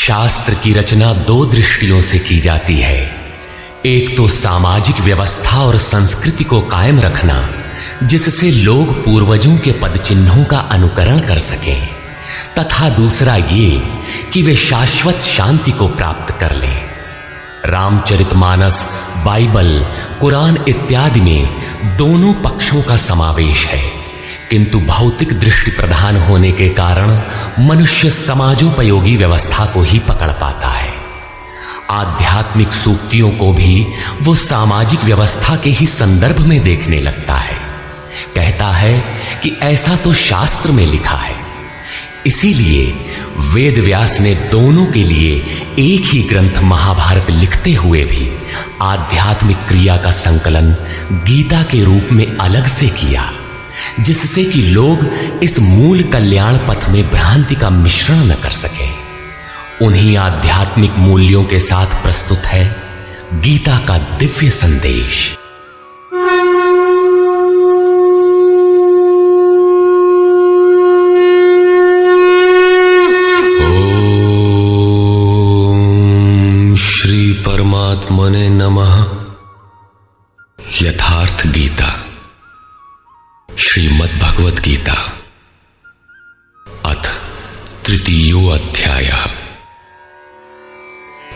शास्त्र की रचना दो दृष्टियों से की जाती है। एक तो सामाजिक व्यवस्था और संस्कृति को कायम रखना, जिससे लोग पूर्वजों के पद चिन्हों का अनुकरण कर सकें, तथा दूसरा ये कि वे शाश्वत शांति को प्राप्त कर लें। रामचरितमानस, बाइबल, कुरान इत्यादि में दोनों पक्षों का समावेश है, किंतु भौतिक दृष्टि प्रधान होने के कारण मनुष्य समाजोपयोगी व्यवस्था को ही पकड़ पाता है। आध्यात्मिक सूक्तियों को भी वो सामाजिक व्यवस्था के ही संदर्भ में देखने लगता है। कहता है कि ऐसा तो शास्त्र में लिखा है। इसीलिए वेद व्यास ने दोनों के लिए एक ही ग्रंथ महाभारत लिखते हुए भी आध्यात्मिक क्रिया का संकलन गीता के रूप में अलग से किया, जिससे कि लोग इस मूल कल्याण पथ में भ्रांति का मिश्रण न कर सके। उन्हीं आध्यात्मिक मूल्यों के साथ प्रस्तुत है गीता का दिव्य संदेश। ओम श्री परमात्मने नमः। यथार्थ गीता, श्रीमद् भगवत गीता, अथ तृतीयो अध्यायः।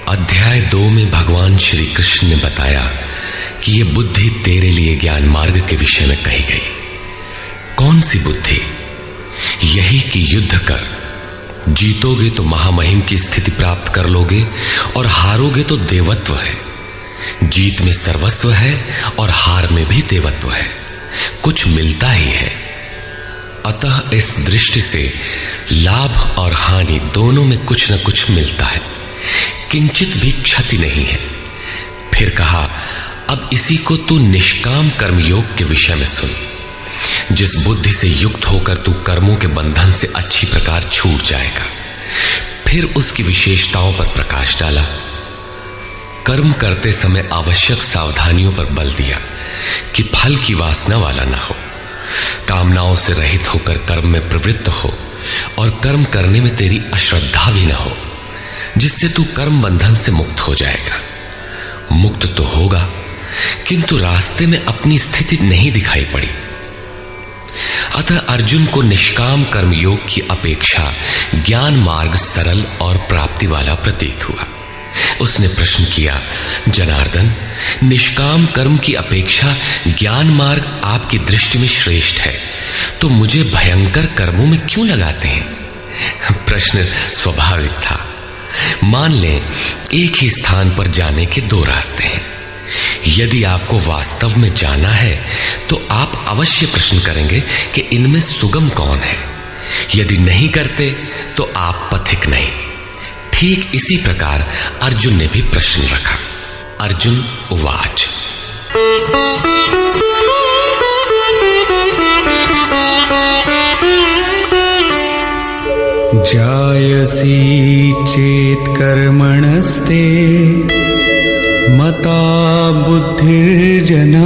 अध्याय 2 में भगवान श्री कृष्ण ने बताया कि यह बुद्धि तेरे लिए ज्ञान मार्ग के विषय में कही गई। कौन सी बुद्धि? यही कि युद्ध कर, जीतोगे तो महामहिम की स्थिति प्राप्त कर लोगे और हारोगे तो देवत्व है। जीत में सर्वस्व है और हार में भी देवत्व है, कुछ मिलता ही है। अतः इस दृष्टि से लाभ और हानि दोनों में कुछ न कुछ मिलता है, किंचित भी क्षति नहीं है। फिर कहा, अब इसी को तू निष्काम कर्मयोग के विषय में सुन। जिस बुद्धि से युक्त होकर तू कर्मों के बंधन से अच्छी प्रकार छूट जाएगा। फिर उसकी विशेषताओं पर प्रकाश डाला। कर्म करते समय आवश्यक सावधानियों पर बल दिया कि फल की वासना वाला ना हो, कामनाओं से रहित होकर कर्म में प्रवृत्त हो और कर्म करने में तेरी अश्रद्धा भी ना हो, जिससे तू कर्म बंधन से मुक्त हो जाएगा। मुक्त तो होगा, किंतु रास्ते में अपनी स्थिति नहीं दिखाई पड़ी। अतः अर्जुन को निष्काम कर्मयोग की अपेक्षा ज्ञान मार्ग सरल और प्राप्ति वाला प्रतीत हुआ। उसने प्रश्न किया, जनार्दन, निष्काम कर्म की अपेक्षा ज्ञान मार्ग आपकी दृष्टि में श्रेष्ठ है, तो मुझे भयंकर कर्मों में क्यों लगाते हैं? प्रश्न स्वाभाविक था। मान लें एक ही स्थान पर जाने के दो रास्ते हैं। यदि आपको वास्तव में जाना है तो आप अवश्य प्रश्न करेंगे कि इनमें सुगम कौन है। यदि नहीं करते तो आप पथिक नहीं। ठीक इसी प्रकार अर्जुन ने भी प्रश्न रखा। अर्जुन उवाच, जायसी चेत कर्मणस्ते मता बुद्धिर्जनार्दन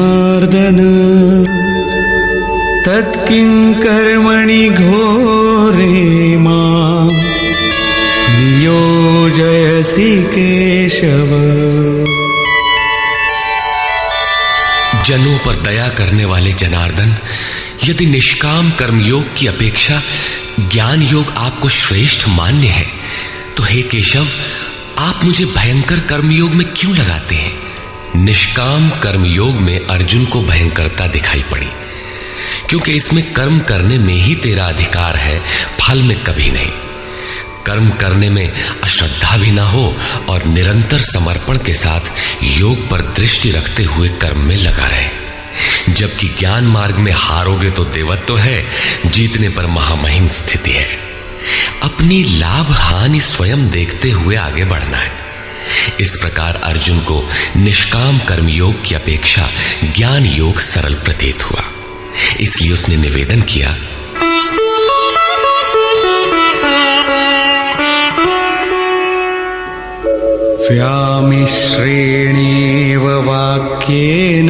तत्किं कर्मणि घोरे मां नियोजयसि केशव। जनों पर दया करने वाले जनार्दन, यदि निष्काम कर्मयोग की अपेक्षा ज्ञान योग आपको श्रेष्ठ मान्य है, तो हे केशव, आप मुझे भयंकर कर्मयोग में क्यों लगाते हैं? निष्काम कर्मयोग में अर्जुन को भयंकरता दिखाई पड़ी, क्योंकि इसमें कर्म करने में ही तेरा अधिकार है, फल में कभी नहीं। कर्म करने में अश्रद्धा भी ना हो और निरंतर समर्पण के साथ योग पर दृष्टि रखते हुए कर्म में लगा रहे। जबकि ज्ञान मार्ग में हारोगे तो देवत्व है, जीतने पर महामहिम स्थिति है। अपनी लाभ हानि स्वयं देखते हुए आगे बढ़ना है। इस प्रकार अर्जुन को निष्काम कर्मयोग की अपेक्षा ज्ञान योग सरल प्रतीत हुआ। इसलिए उसने निवेदन किया, व्यामिश्रेणेव वाक्येन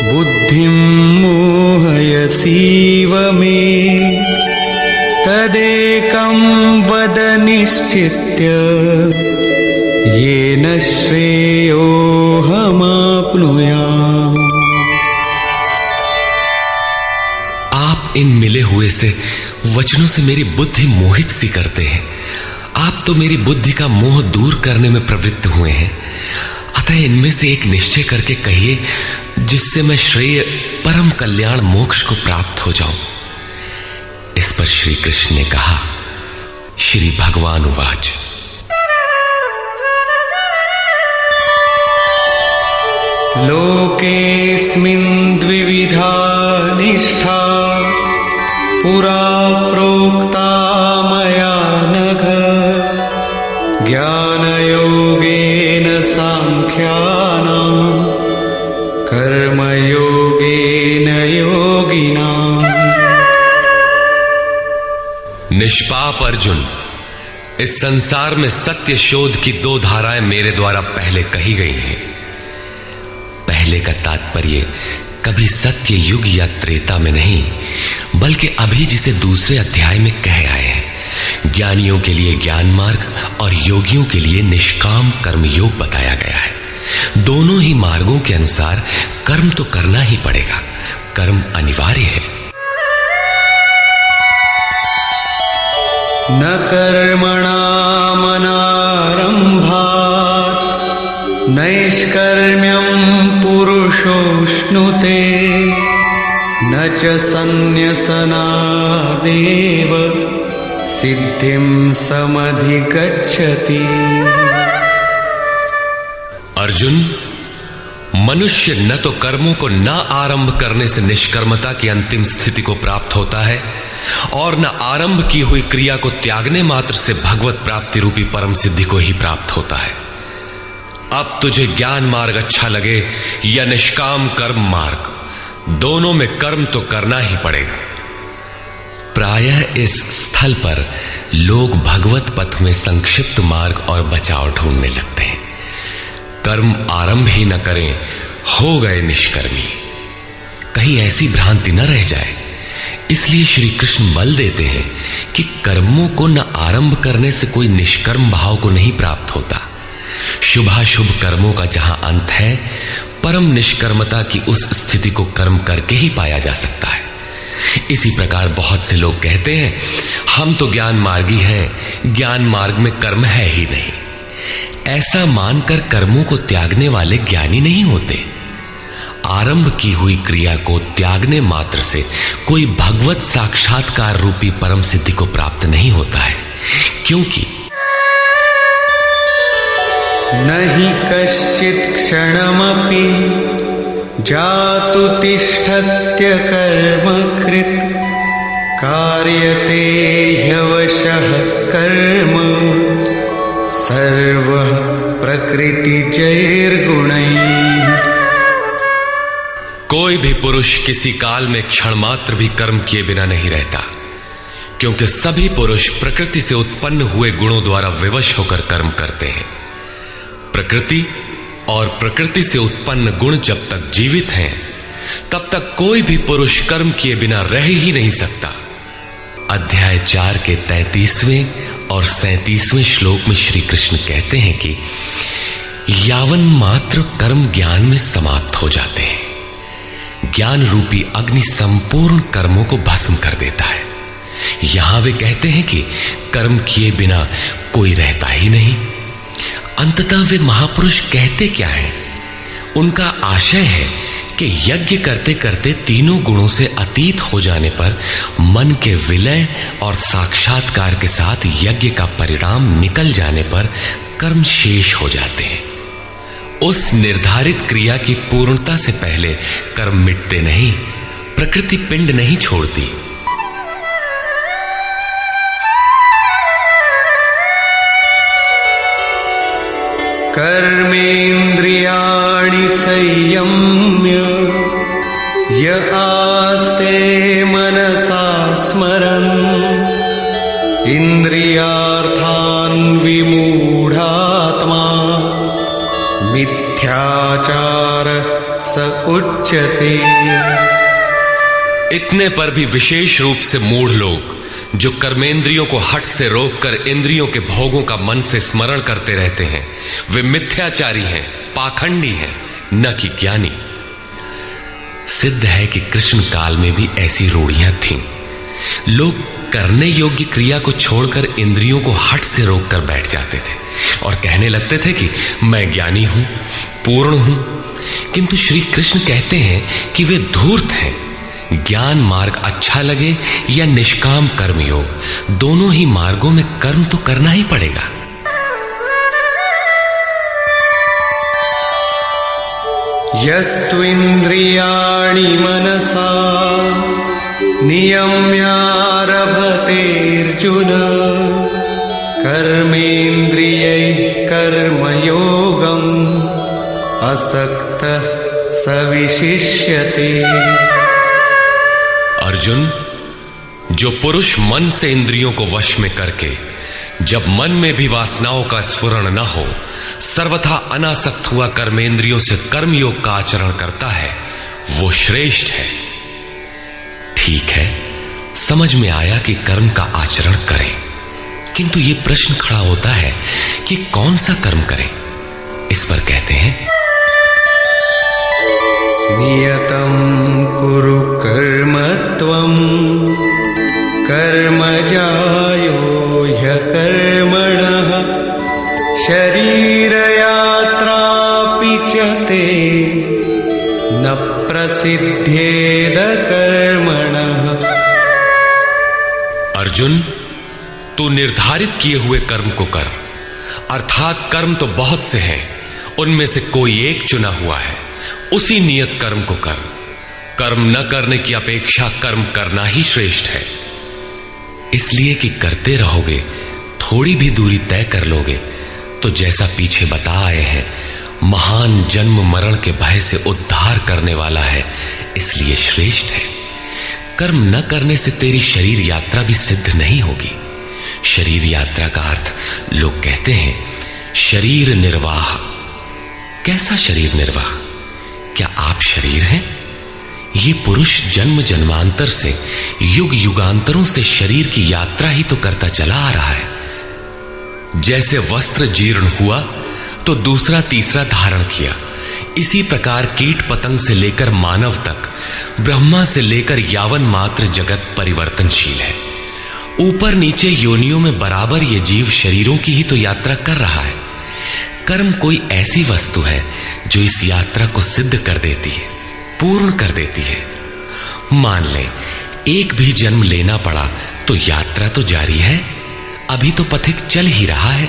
बुद्धिं मोहयसीव मे तदेकं एवं वद निश्चित्य येन श्रेयोऽहमाप्नुयाम्। आप इन मिले हुए से वचनों से मेरी बुद्धि मोहित सी करते हैं। आप तो मेरी बुद्धि का मोह दूर करने में प्रवृत्त हुए हैं। अतः इनमें से एक निश्चय करके कहिए जिससे मैं श्रेय परम कल्याण मोक्ष को प्राप्त हो जाऊं। इस पर श्री कृष्ण ने कहा, श्री भगवान उवाच, लोकेऽस्मिन् द्विविधा निष्ठा पुरा प्रोक्ता मया नघ। ज्ञानयोगेन सांख्यानां कर्मयोगेन योगिनाम्। निष्पाप अर्जुन, इस संसार में सत्य शोध की दो धाराएं मेरे द्वारा पहले कही गई हैं। पहले का तात्पर्य कभी सत्य युग या त्रेता में नहीं, बल्कि अभी जिसे दूसरे अध्याय में कह आए हैं। ज्ञानियों के लिए ज्ञान मार्ग और योगियों के लिए निष्काम कर्म योग बताया गया है। दोनों ही मार्गों के अनुसार कर्म तो करना ही पड़ेगा, कर्म अनिवार्य है। न कर्मणामनारम्भात् नैष्कर्म्यं पुरुषोऽश्नुते न च सन्न्यसनादेव सिद्धिं समधिगच्छति। अर्जुन, मनुष्य न तो कर्मों को न आरंभ करने से निष्कर्मता की अंतिम स्थिति को प्राप्त होता है और न आरंभ की हुई क्रिया को त्यागने मात्र से भगवत प्राप्ति रूपी परम सिद्धि को ही प्राप्त होता है। अब तुझे ज्ञान मार्ग अच्छा लगे या निष्काम कर्म मार्ग, दोनों में कर्म तो करना ही पड़ेगा। प्रायः इस स्थल पर लोग भगवत पथ में संक्षिप्त मार्ग और बचाव ढूंढने लगते हैं। कर्म आरंभ ही न करें, हो गए निष्कर्मी। कहीं ऐसी भ्रांति न रह जाए, इसलिए श्री कृष्ण बल देते हैं कि कर्मों को न आरंभ करने से कोई निष्कर्म भाव को नहीं प्राप्त होता। शुभाशुभ कर्मों का जहां अंत है, परम निष्कर्मता की उस स्थिति को कर्म करके ही पाया जा सकता है। इसी प्रकार बहुत से लोग कहते हैं, हम तो ज्ञान मार्गी हैं, ज्ञान मार्ग में कर्म है ही नहीं। ऐसा मानकर कर्मों को त्यागने वाले ज्ञानी नहीं होते। आरंभ की हुई क्रिया को त्यागने मात्र से कोई भगवत साक्षात्कार रूपी परम सिद्धि को प्राप्त नहीं होता है, क्योंकि नहि कश्चित् क्षणमपि जातु तिष्ठत्य कर्मकृत् कार्यते ह्यवशः कर्म सर्वः प्रकृतिजैर्गुणैः। कोई भी पुरुष किसी काल में क्षण मात्र भी कर्म किए बिना नहीं रहता, क्योंकि सभी पुरुष प्रकृति से उत्पन्न हुए गुणों द्वारा विवश होकर कर्म करते हैं। प्रकृति और प्रकृति से उत्पन्न गुण जब तक जीवित हैं, तब तक कोई भी पुरुष कर्म किए बिना रह ही नहीं सकता। अध्याय 4 के 33वें और 37वें श्लोक में श्री कृष्ण कहते हैं कि यावन मात्र कर्म ज्ञान में समाप्त हो जाते हैं। ज्ञान रूपी अग्नि संपूर्ण कर्मों को भस्म कर देता है। यहां वे कहते हैं कि कर्म किए बिना कोई रहता ही नहीं। अंततः वे महापुरुष कहते क्या हैं? उनका आशय है कि यज्ञ करते करते तीनों गुणों से अतीत हो जाने पर मन के विलय और साक्षात्कार के साथ यज्ञ का परिणाम निकल जाने पर कर्म शेष हो जाते हैं। उस निर्धारित क्रिया की पूर्णता से पहले कर्म मिटते नहीं, प्रकृति पिंड नहीं छोड़ती। कर्मेन्द्रियाणि संयम्य य आस्ते मनसा स्मरन् इन्द्रियार्थान् विमूढात्मा मिथ्याचार स उच्यते। इतने पर भी विशेष रूप से मूढ़ लोग जो कर्मेंद्रियों को हठ से रोककर इंद्रियों के भोगों का मन से स्मरण करते रहते हैं, वे मिथ्याचारी हैं, पाखंडी हैं, न कि ज्ञानी। सिद्ध है कि कृष्ण काल में भी ऐसी रूढ़ियां थीं। लोग करने योग्य क्रिया को छोड़कर इंद्रियों को हठ से रोककर बैठ जाते थे और कहने लगते थे कि मैं ज्ञानी हूं, पूर्ण हूं। किंतु श्री कृष्ण कहते हैं कि वे धूर्त हैं। ज्ञान मार्ग अच्छा लगे या निष्काम कर्म योग, दोनों ही मार्गों में कर्म तो करना ही पड़ेगा। यस्तु इंद्रियाणि मनसा नियम्यारभतेऽर्जुन कर्मेन्द्रियैः कर्मयोगम् असक्तः स विशिष्यते। अर्जुन, जो पुरुष मन से इंद्रियों को वश में करके जब मन में भी वासनाओं का स्फुरण न हो, सर्वथा अनासक्त हुआ कर्मेंद्रियों से कर्मयोग का आचरण करता है, वो श्रेष्ठ है। ठीक है, समझ में आया कि कर्म का आचरण करें, किंतु ये प्रश्न खड़ा होता है कि कौन सा कर्म करें। इस पर कहते हैं, नियतं कुरु कर्म त्वं कर्मजायो ह्यकर्मणः शरीरयात्रापि च ते न प्रसिद्धेद कर्मणः। अर्जुन, तू निर्धारित किए हुए कर्म को कर, अर्थात कर्म तो बहुत से हैं, उनमें से कोई एक चुना हुआ है, उसी नियत कर्म को कर। कर्म न करने की अपेक्षा कर्म करना ही श्रेष्ठ है। इसलिए कि करते रहोगे, थोड़ी भी दूरी तय कर लोगे तो जैसा पीछे बता आए हैं, महान जन्म मरण के भय से उद्धार करने वाला है, इसलिए श्रेष्ठ है। कर्म न करने से तेरी शरीर यात्रा भी सिद्ध नहीं होगी। शरीर यात्रा का अर्थ लोग कहते हैं शरीर निर्वाह। कैसा शरीर निर्वाह? क्या आप शरीर हैं? ये पुरुष जन्म जन्मांतर से, युग युगांतरों से शरीर की यात्रा ही तो करता चला आ रहा है। जैसे वस्त्र जीर्ण हुआ तो दूसरा तीसरा धारण किया, इसी प्रकार कीट पतंग से लेकर मानव तक, ब्रह्मा से लेकर यावन मात्र जगत परिवर्तनशील है। ऊपर नीचे योनियों में बराबर ये जीव शरीरों की ही तो यात्रा कर रहा है। कर्म कोई ऐसी वस्तु है जो इस यात्रा को सिद्ध कर देती है, पूर्ण कर देती है। मान लें एक भी जन्म लेना पड़ा तो यात्रा तो जारी है, अभी तो पथिक चल ही रहा है,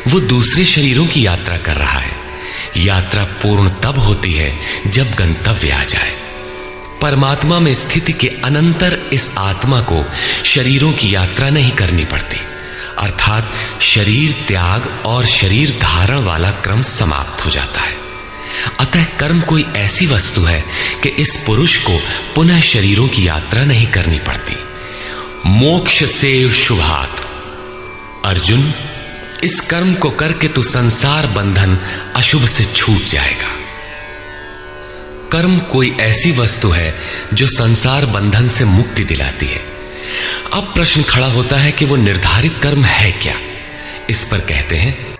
वो दूसरे शरीरों की यात्रा कर रहा है। यात्रा पूर्ण तब होती है जब गंतव्य आ जाए। परमात्मा में स्थिति के अनंतर इस आत्मा को शरीरों की यात्रा नहीं करनी पड़ती, अर्थात शरीर त्याग और शरीर धारण वाला क्रम समाप्त हो जाता है। अतः कर्म कोई ऐसी वस्तु है कि इस पुरुष को पुनः शरीरों की यात्रा नहीं करनी पड़ती। मोक्ष से शुभात। अर्जुन, इस कर्म को करके तू संसार बंधन अशुभ से छूट जाएगा। कर्म कोई ऐसी वस्तु है जो संसार बंधन से मुक्ति दिलाती है। अब प्रश्न खड़ा होता है कि वो निर्धारित कर्म है क्या। इस पर कहते हैं,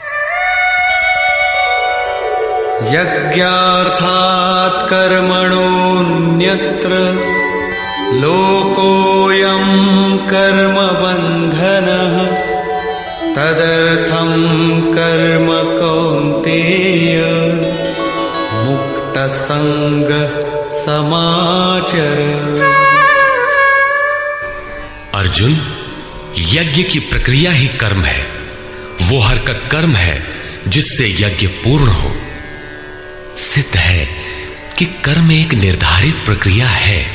यज्ञार्थात् कर्मणोऽन्यत्र लोकोऽयं कर्मबन्धनः तदर्थं कर्म कौन्तेय मुक्तसंग समाचर। अर्जुन, यज्ञ की प्रक्रिया ही कर्म है। वो हरकत कर्म है जिससे यज्ञ पूर्ण हो। सिद्ध है कि कर्म एक निर्धारित प्रक्रिया है।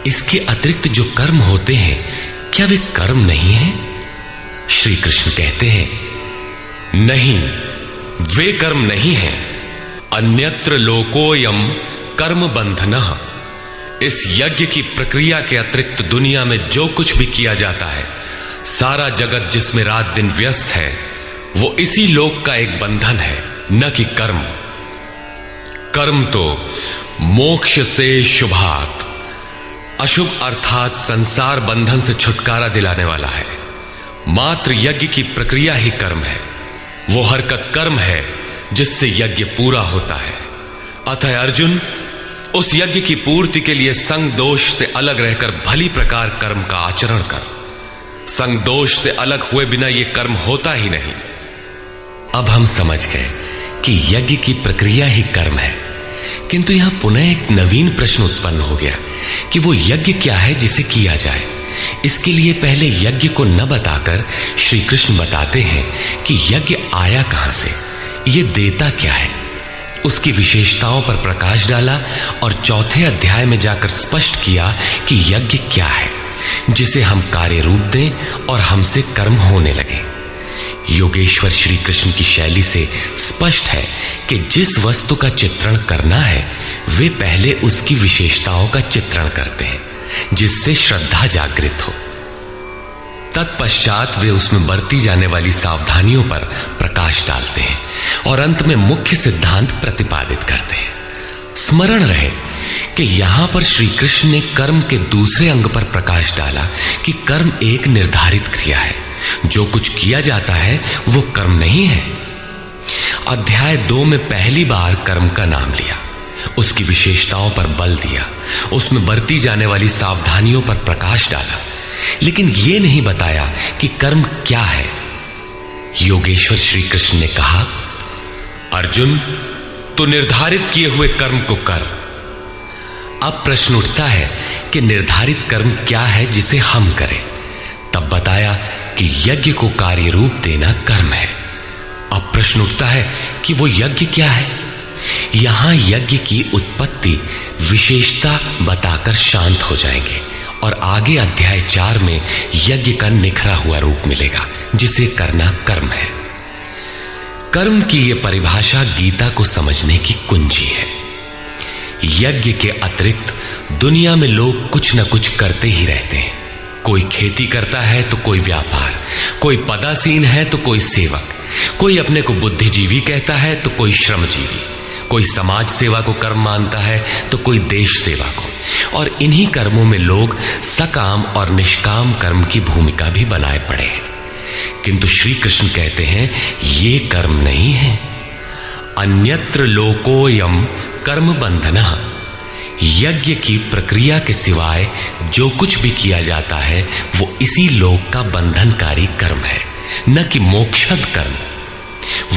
इसके अतिरिक्त जो कर्म होते हैं, क्या वे कर्म नहीं है? श्री कृष्ण कहते हैं, नहीं, वे कर्म नहीं है। अन्यत्र लोकोयम कर्म बंधनः। इस यज्ञ की प्रक्रिया के अतिरिक्त दुनिया में जो कुछ भी किया जाता है, सारा जगत जिसमें रात दिन व्यस्त है, वो इसी लोक का एक बंधन है, न कि कर्म। कर्म तो मोक्ष से शुभात, अशुभ अर्थात संसार बंधन से छुटकारा दिलाने वाला है। मात्र यज्ञ की प्रक्रिया ही कर्म है। वो हरकत कर्म है जिससे यज्ञ पूरा होता है। अतः अर्जुन, उस यज्ञ की पूर्ति के लिए संग दोष से अलग रहकर भली प्रकार कर्म का आचरण कर। संग दोष से अलग हुए बिना यह कर्म होता ही नहीं। अब हम समझ गए कि यज्ञ की प्रक्रिया ही कर्म है, किंतु यहां पुनः एक नवीन प्रश्न उत्पन्न हो गया कि वो यज्ञ क्या है जिसे किया जाए। इसके लिए पहले यज्ञ को न बताकर श्री कृष्ण बताते हैं कि यज्ञ आया कहां से, ये देता क्या है। उसकी विशेषताओं पर प्रकाश डाला और चौथे अध्याय में जाकर स्पष्ट किया कि यज्ञ क्या है जिसे हम कार्य रूप दें और हमसे कर्म होने लगे। योगेश्वर श्री कृष्ण की शैली से स्पष्ट है कि जिस वस्तु का चित्रण करना है वे पहले उसकी विशेषताओं का चित्रण करते हैं जिससे श्रद्धा जागृत हो। तत्पश्चात वे उसमें बरती जाने वाली सावधानियों पर प्रकाश डालते हैं और अंत में मुख्य सिद्धांत प्रतिपादित करते हैं। स्मरण रहे कि यहां पर श्री कृष्ण ने कर्म के दूसरे अंग पर प्रकाश डाला कि कर्म एक निर्धारित क्रिया है। जो कुछ किया जाता है वो कर्म नहीं है। अध्याय 2 में पहली बार कर्म का नाम लिया, उसकी विशेषताओं पर बल दिया, उसमें बरती जाने वाली सावधानियों पर प्रकाश डाला, लेकिन यह नहीं बताया कि कर्म क्या है। योगेश्वर श्री कृष्ण ने कहा, अर्जुन, तो निर्धारित किए हुए कर्म को कर। अब प्रश्न उठता है कि निर्धारित कर्म क्या है जिसे हम करें। तब बताया कि यज्ञ को कार्य रूप देना कर्म है। अब प्रश्न उठता है कि वो यज्ञ क्या है। यहां यज्ञ की उत्पत्ति विशेषता बताकर शांत हो जाएंगे और आगे अध्याय 4 में यज्ञ का निखरा हुआ रूप मिलेगा जिसे करना कर्म है। कर्म की यह परिभाषा गीता को समझने की कुंजी है। यज्ञ के अतिरिक्त दुनिया में लोग कुछ न कुछ करते ही रहते हैं। कोई खेती करता है तो कोई व्यापार, कोई पदासीन है तो कोई सेवक, कोई अपने को बुद्धिजीवी कहता है तो कोई श्रमजीवी, कोई समाज सेवा को कर्म मानता है तो कोई देश सेवा को। और इन्हीं कर्मों में लोग सकाम और निष्काम कर्म की भूमिका भी बनाए पड़े हैं। किंतु श्री कृष्ण कहते हैं ये कर्म नहीं है। अन्यत्र लोकोयम कर्म बंधना। यज्ञ की प्रक्रिया के सिवाय जो कुछ भी किया जाता है वो इसी लोक का बंधनकारी कर्म है, न कि मोक्षद कर्म।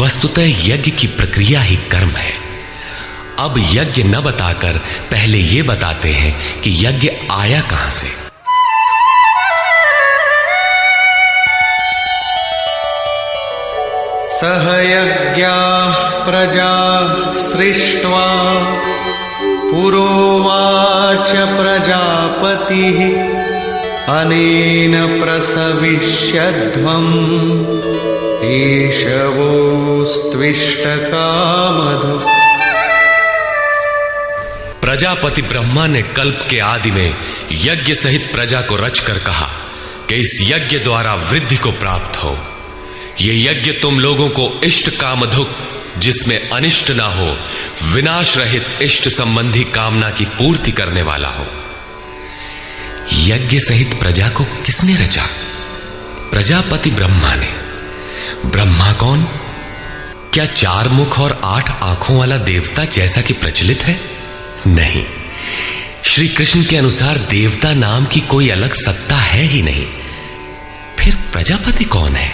वस्तुतः यज्ञ की प्रक्रिया ही कर्म है। अब यज्ञ न बताकर पहले ये बताते हैं कि यज्ञ आया कहां से। सहयज्ञाः प्रजा सृष्ट्वा पुरोवाच प्रजापतिः अनेन प्रसविष्यध्वम् एषवोस्त्विष्टकामधु। प्रजापति ब्रह्मा ने कल्प के आदि में यज्ञ सहित प्रजा को रचकर कहा कि इस यज्ञ द्वारा वृद्धि को प्राप्त हो। ये यज्ञ तुम लोगों को इष्ट कामधुक, जिसमें अनिष्ट ना हो, विनाश रहित इष्ट संबंधी कामना की पूर्ति करने वाला हो। यज्ञ सहित प्रजा को किसने रचा? प्रजापति ब्रह्मा ने। ब्रह्मा कौन? क्या 4 मुख और 8 आंखों वाला देवता जैसा कि प्रचलित है? नहीं। श्री कृष्ण के अनुसार देवता नाम की कोई अलग सत्ता है ही नहीं। फिर प्रजापति कौन है?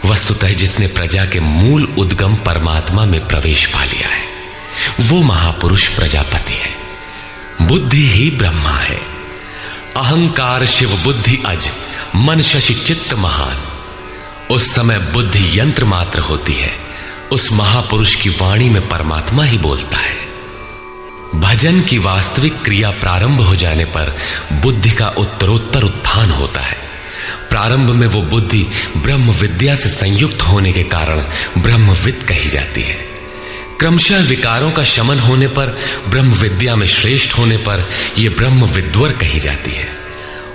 वस्तुतः जिसने प्रजा के मूल उद्गम परमात्मा में प्रवेश पा लिया है वो महापुरुष प्रजापति है। बुद्धि ही ब्रह्मा है। अहंकार शिव बुद्धि अज, मन शशि चित्त महान। उस समय बुद्धि यंत्र मात्र होती है। उस महापुरुष की वाणी में परमात्मा ही बोलता है। भजन की वास्तविक क्रिया प्रारंभ हो जाने पर बुद्धि का उत्तरोत्तर उत्थान होता है। प्रारंभ में वो बुद्धि ब्रह्म विद्या से संयुक्त होने के कारण ब्रह्मविद कही जाती है। क्रमशः विकारों का शमन होने पर, ब्रह्म विद्या में श्रेष्ठ होने पर यह ब्रह्म विद्वर कही जाती है।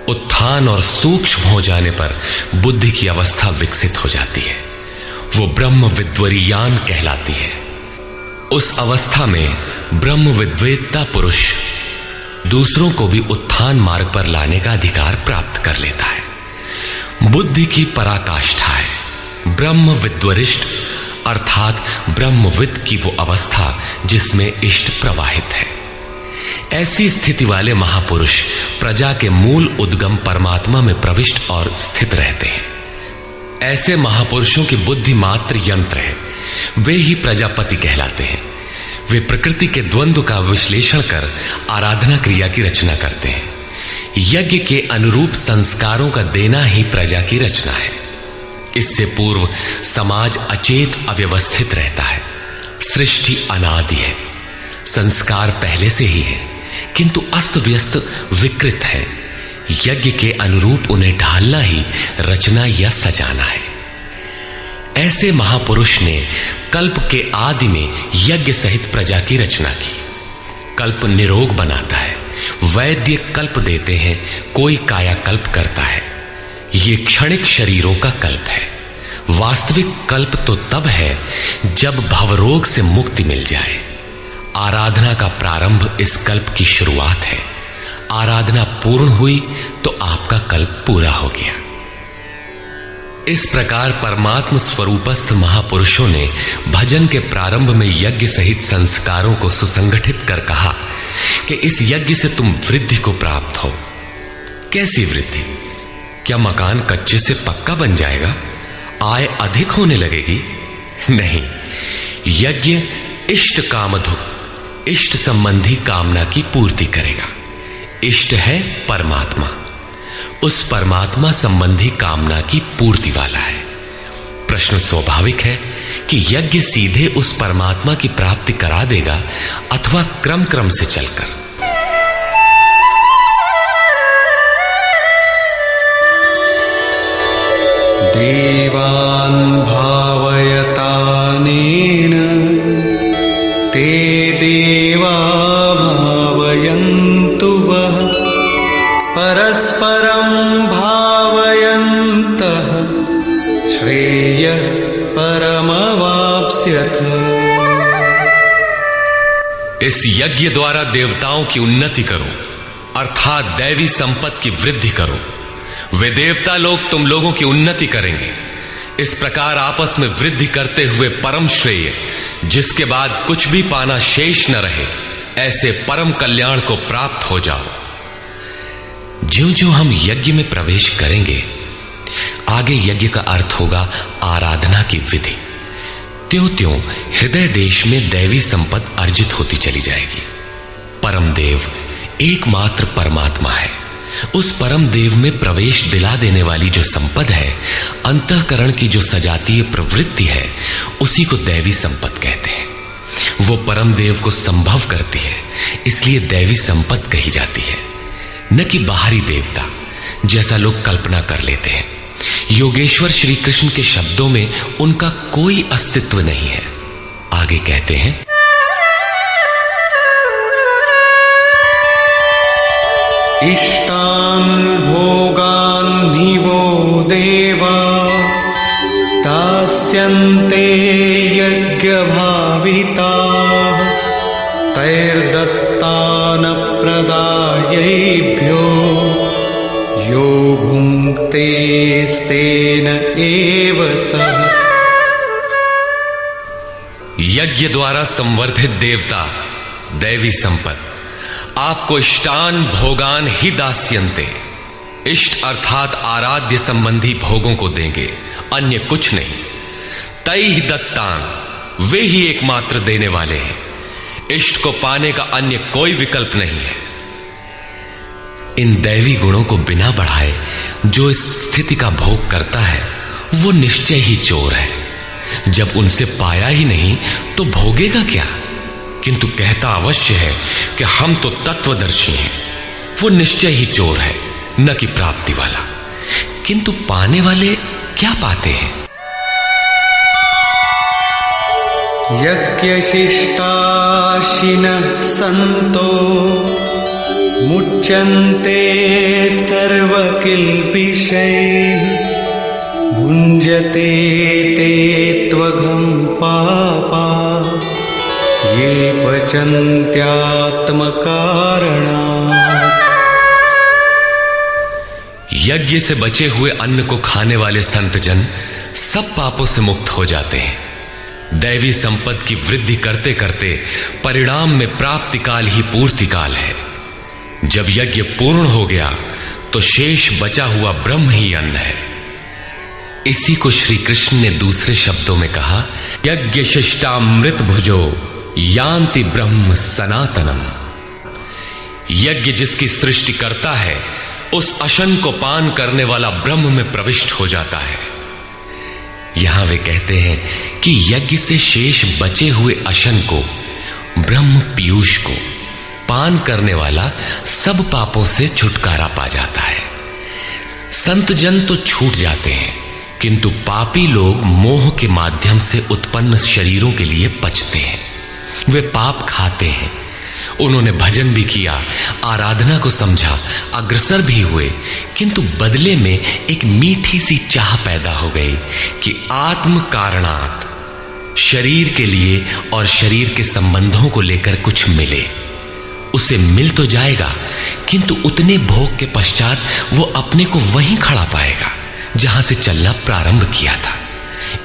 उत्थान और सूक्ष्म हो जाने पर बुद्धि की अवस्था विकसित हो जाती है। वो ब्रह्म विद्वरीयान कहलाती है। उस अवस्था में ब्रह्म विद्वेत्ता पुरुष दूसरों को भी उत्थान मार्ग पर लाने का अधिकार प्राप्त कर लेता है। बुद्धि की पराकाष्ठा है ब्रह्म विद्वरिष्ठ, अर्थात ब्रह्मविद की वो अवस्था जिसमें इष्ट प्रवाहित है। ऐसी स्थिति वाले महापुरुष प्रजा के मूल उद्गम परमात्मा में प्रविष्ट और स्थित रहते हैं। ऐसे महापुरुषों की बुद्धि मात्र यंत्र है, वे ही प्रजापति कहलाते हैं। वे प्रकृति के द्वंद्व का विश्लेषण कर आराधना क्रिया की रचना करते हैं। यज्ञ के अनुरूप संस्कारों का देना ही प्रजा की रचना है। इससे पूर्व समाज अचेत अव्यवस्थित रहता है। सृष्टि अनादि है, संस्कार पहले से ही है, किंतु अस्त व्यस्त विकृत है। यज्ञ के अनुरूप उन्हें ढालना ही रचना या सजाना है। ऐसे महापुरुष ने कल्प के आदि में यज्ञ सहित प्रजा की रचना की। कल्प निरोग बनाता है, वैद्य कल्प देते हैं, कोई कायाकल्प करता है। ये क्षणिक शरीरों का कल्प है। वास्तविक कल्प तो तब है जब भवरोग से मुक्ति मिल जाए। आराधना का प्रारंभ इस कल्प की शुरुआत है। आराधना पूर्ण हुई तो आपका कल्प पूरा हो गया। इस प्रकार परमात्म स्वरूपस्थ महापुरुषों ने भजन के प्रारंभ में यज्ञ सहित संस्कारों को सुसंगठित कर कहा कि इस यज्ञ से तुम वृद्धि को प्राप्त हो। कैसी वृद्धि? क्या मकान कच्चे से पक्का बन जाएगा? आय अधिक होने लगेगी? नहीं, यज्ञ इष्ट कामधुक, इष्ट संबंधी कामना की पूर्ति करेगा। इष्ट है परमात्मा, उस परमात्मा संबंधी कामना की पूर्ति वाला है। प्रश्न स्वाभाविक है कि यज्ञ सीधे उस परमात्मा की प्राप्ति करा देगा अथवा क्रम क्रम से चलकर। देवान् भावयतानेन ते देवा भावयन्तु वः परस्परं भावयन्तः श्रेयः परमवाप्स्यथ। इस यज्ञ द्वारा देवताओं की उन्नति करो, अर्थात दैवी संपत्ति की वृद्धि करो। वे देवता लोग तुम लोगों की उन्नति करेंगे। इस प्रकार आपस में वृद्धि करते हुए परम श्रेय, जिसके बाद कुछ भी पाना शेष न रहे, ऐसे परम कल्याण को प्राप्त हो जाओ। ज्यों ज्यों हम यज्ञ में प्रवेश करेंगे, आगे यज्ञ का अर्थ होगा आराधना की विधि। त्यों त्यों हृदय देश में दैवी संपत्ति अर्जित होती चली जाएगी। परम देव एकमात्र परमात्मा है। उस परम देव में प्रवेश दिला देने वाली जो संपद है, अंतःकरण की जो सजातीय प्रवृत्ति है, उसी को दैवी संपत्ति कहते हैं। वो परम देव को संभव करती है, इसलिए दैवी संपत्ति कही जाती है, न कि बाहरी देवता जैसा लोग कल्पना कर लेते हैं। योगेश्वर श्री कृष्ण के शब्दों में उनका कोई अस्तित्व नहीं है। आगे कहते हैं, इष्टान् भोगान् निवो देवा दास्यन्ते यज्ञभाविताः तैर्दत्तान् प्रदायैभ्यो यो भुङ्क्तेस्तेन एव सः। यज्ञ द्वारा संवर्धित देवता दैवी संपत्ति आपको इष्टान भोगान ही दास्यन्ते, इष्ट अर्थात आराध्य संबंधी भोगों को देंगे, अन्य कुछ नहीं। तैहि दत्तान, वे ही एकमात्र देने वाले हैं। इष्ट को पाने का अन्य कोई विकल्प नहीं है। इन दैवी गुणों को बिना बढ़ाए जो इस स्थिति का भोग करता है, वो निश्चय ही चोर है। जब उनसे पाया ही नहीं तो भोगेगा क्या? किंतु कहता अवश्य है कि हम तो तत्वदर्शी हैं। वो निश्चय ही चोर है, न कि प्राप्ति वाला। किंतु पाने वाले क्या पाते हैं? यज्ञशिष्टाशिनः सन्तो मुच्यन्ते सर्वकिल्बिषैः भुञ्जते ते त्वघं पापा ये पचन्त्यात्मकारणात्। यज्ञ से बचे हुए अन्न को खाने वाले संतजन सब पापों से मुक्त हो जाते हैं। दैवी संपत्ति की वृद्धि करते करते परिणाम में प्राप्ति काल ही पूर्ति काल है। जब यज्ञ पूर्ण हो गया तो शेष बचा हुआ ब्रह्म ही अन्न है। इसी को श्री कृष्ण ने दूसरे शब्दों में कहा, यज्ञ शिष्टामृत भुजो यान्ति ब्रह्म सनातनम। यज्ञ जिसकी सृष्टि करता है उस अशन को पान करने वाला ब्रह्म में प्रविष्ट हो जाता है। यहां वे कहते हैं कि यज्ञ से शेष बचे हुए अशन को, ब्रह्म पीयूष को पान करने वाला सब पापों से छुटकारा पा जाता है। संत जन तो छूट जाते हैं, किंतु पापी लोग मोह के माध्यम से उत्पन्न शरीरों के लिए पचते हैं। वे पाप खाते हैं। उन्होंने भजन भी किया, आराधना को समझा, अग्रसर भी हुए, किंतु बदले में एक मीठी सी चाह पैदा हो गई कि आत्म कारणात्, शरीर के लिए और शरीर के संबंधों को लेकर कुछ मिले। उसे मिल तो जाएगा, किंतु उतने भोग के पश्चात वो अपने को वहीं खड़ा पाएगा जहां से चलना प्रारंभ किया था।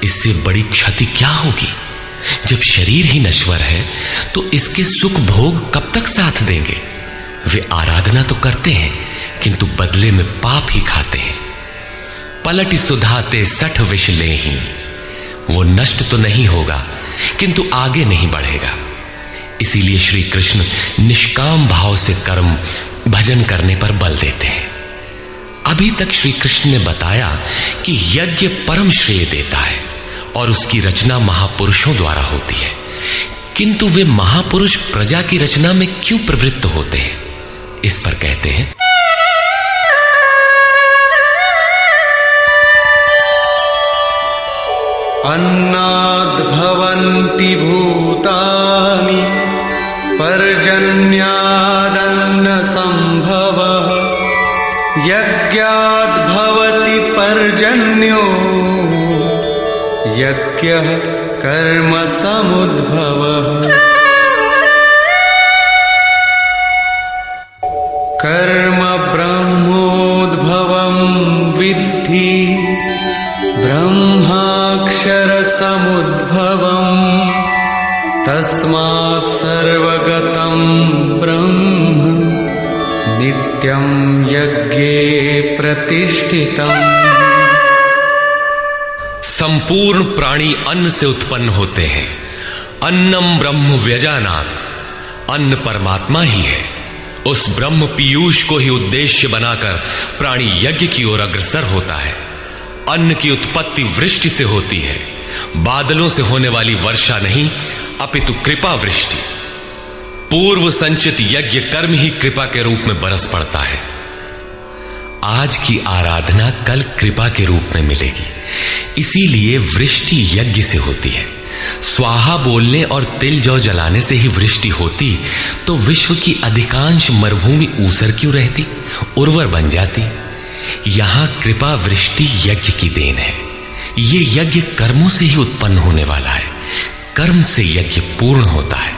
इससे बड़ी क्षति क्या होगी? जब शरीर ही नश्वर है तो इसके सुख भोग कब तक साथ देंगे? वे आराधना तो करते हैं, किंतु बदले में पाप ही खाते हैं। पलटि सुधाते सठ विष लेहि, वो नष्ट तो नहीं होगा, किंतु आगे नहीं बढ़ेगा। इसीलिए श्री कृष्ण निष्काम भाव से कर्म भजन करने पर बल देते हैं। अभी तक श्री कृष्ण ने बताया कि यज्ञ परम श्रेय देता है और उसकी रचना महापुरुषों द्वारा होती है, किंतु वे महापुरुष प्रजा की रचना में क्यों प्रवृत्त होते हैं? इस पर कहते हैं, अन्नाद्भवन्ति भूतानि पर्जन्यादन्न संभवः, यज्ञाद्भवति पर्जन्यो यज्ञः कर्म समुद्भवः। कर्म ब्रह्मोद्भवं विद्धि ब्रह्माक्षर समुद्भवम्, तस्मात् सर्वगतं ब्रह्म नित्यं यज्ञे प्रतिष्ठितम्। संपूर्ण प्राणी अन्न से उत्पन्न होते हैं। अन्नम ब्रह्म व्यजानात्, अन्न परमात्मा ही है। उस ब्रह्म पीयूष को ही उद्देश्य बनाकर प्राणी यज्ञ की ओर अग्रसर होता है। अन्न की उत्पत्ति वृष्टि से होती है, बादलों से होने वाली वर्षा नहीं, अपितु कृपा वृष्टि। पूर्व संचित यज्ञ कर्म ही कृपा के रूप में बरस पड़ता है। आज की आराधना कल कृपा के रूप में मिलेगी। इसीलिए वृष्टि यज्ञ से होती है। स्वाहा बोलने और तिल जौ जलाने से ही वृष्टि होती तो विश्व की अधिकांश मरुभूमि ऊसर क्यों रहती, उर्वर बन जाती। यहां कृपा वृष्टि यज्ञ की देन है। ये यज्ञ कर्मों से ही उत्पन्न होने वाला है। कर्म से यज्ञ पूर्ण होता है।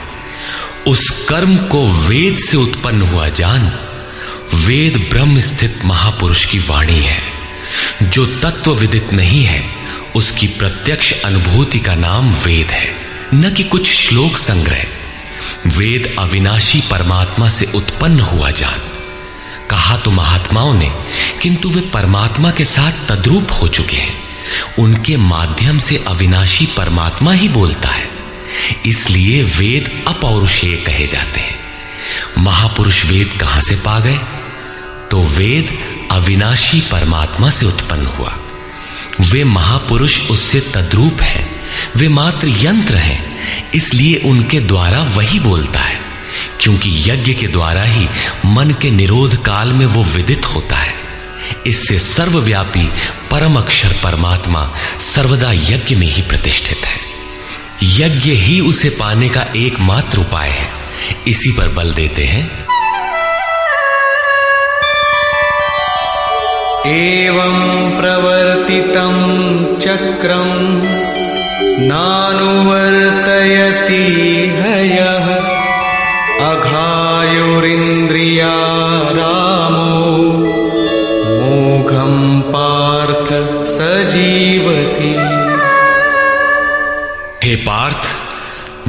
उस कर्म को वेद से उत्पन्न हुआ जान। वेद ब्रह्म स्थित महापुरुष की वाणी है। जो तत्व विदित नहीं है उसकी प्रत्यक्ष अनुभूति का नाम वेद है, न कि कुछ श्लोक संग्रह। वेद अविनाशी परमात्मा से उत्पन्न हुआ जान। कहा तो महात्माओं ने, किंतु वे परमात्मा के साथ तद्रूप हो चुके हैं। उनके माध्यम से अविनाशी परमात्मा ही बोलता है, इसलिए वेद अपौरुषेय कहे जाते हैं। महापुरुष वेद कहां से पा गए? तो वेद अविनाशी परमात्मा से उत्पन्न हुआ। वे महापुरुष उससे तद्रूप हैं। वे मात्र यंत्र हैं, इसलिए उनके द्वारा वही बोलता है, क्योंकि यज्ञ के द्वारा ही मन के निरोध काल में वो विदित होता है। इससे सर्वव्यापी परम अक्षर परमात्मा सर्वदा यज्ञ में ही प्रतिष्ठित है। यज्ञ ही उसे पाने का एकमात्र उपाय है। इसी पर बल देते हैं, एवं प्रवर्तितं चक्रं नानुवर्तयति हयः अघायुरिन्द्रियारामो मोघं पार्थ सजीवति। हे पार्थ,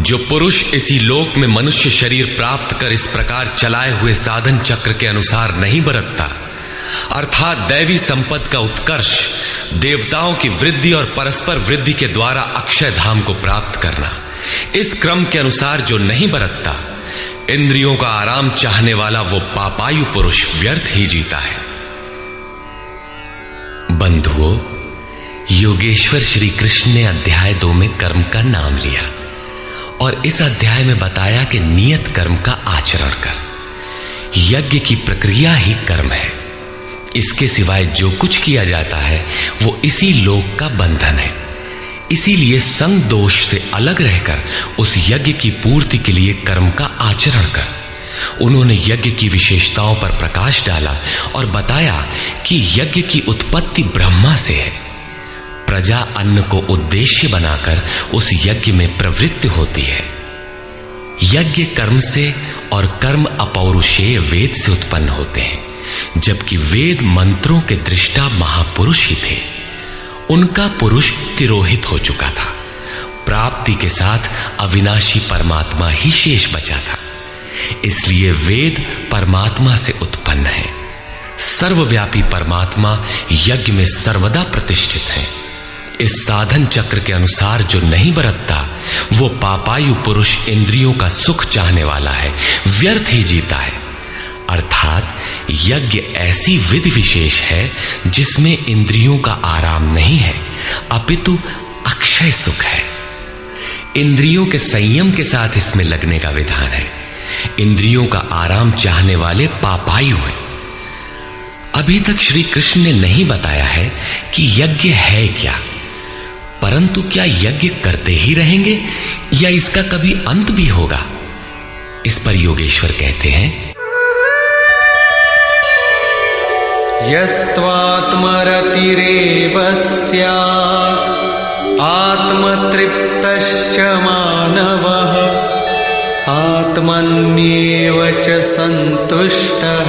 जो पुरुष इसी लोक में मनुष्य शरीर प्राप्त कर इस प्रकार चलाए हुए साधन चक्र के अनुसार नहीं बरतता, अर्थात दैवी संपत्ति का उत्कर्ष, देवताओं की वृद्धि और परस्पर वृद्धि के द्वारा अक्षय धाम को प्राप्त करना, इस क्रम के अनुसार जो नहीं बरतता, इंद्रियों का आराम चाहने वाला वो पापायु पुरुष व्यर्थ ही जीता है। बंधुओं, योगेश्वर श्री कृष्ण ने अध्याय 2 में कर्म का नाम लिया और इस अध्याय में बताया कि नियत कर्म का आचरण कर। यज्ञ की प्रक्रिया ही कर्म है। इसके सिवाय जो कुछ किया जाता है वो इसी लोक का बंधन है। इसीलिए संग दोष से अलग रहकर उस यज्ञ की पूर्ति के लिए कर्म का आचरण कर। उन्होंने यज्ञ की विशेषताओं पर प्रकाश डाला और बताया कि यज्ञ की उत्पत्ति ब्रह्मा से है। प्रजा अन्न को उद्देश्य बनाकर उस यज्ञ में प्रवृत्त होती है। यज्ञ कर्म से और कर्म अपौरुषेय वेद से उत्पन्न होते हैं, जबकि वेद मंत्रों के दृष्टा महापुरुष ही थे। उनका पुरुष तिरोहित हो चुका था। प्राप्ति के साथ अविनाशी परमात्मा ही शेष बचा था। इसलिए वेद परमात्मा से उत्पन्न है। सर्वव्यापी परमात्मा यज्ञ में सर्वदा प्रतिष्ठित है। इस साधन चक्र के अनुसार जो नहीं बरतता, वो पापायु पुरुष इंद्रियों का सुख चाहने वाला है, व्यर्थ ही जीता है। अर्थात यज्ञ ऐसी विधि विशेष है जिसमें इंद्रियों का आराम नहीं है, अपितु अक्षय सुख है। इंद्रियों के संयम के साथ इसमें लगने का विधान है। इंद्रियों का आराम चाहने वाले पापायु हैं। अभी तक श्री कृष्ण ने नहीं बताया है कि यज्ञ है क्या, परंतु क्या यज्ञ करते ही रहेंगे या इसका कभी अंत भी होगा? इस पर योगेश्वर कहते हैं, यस्त्वात्मरतिरेव स्यात् आत्मतृप्तश्च मानवः आत्मन्येव च सन्तुष्टः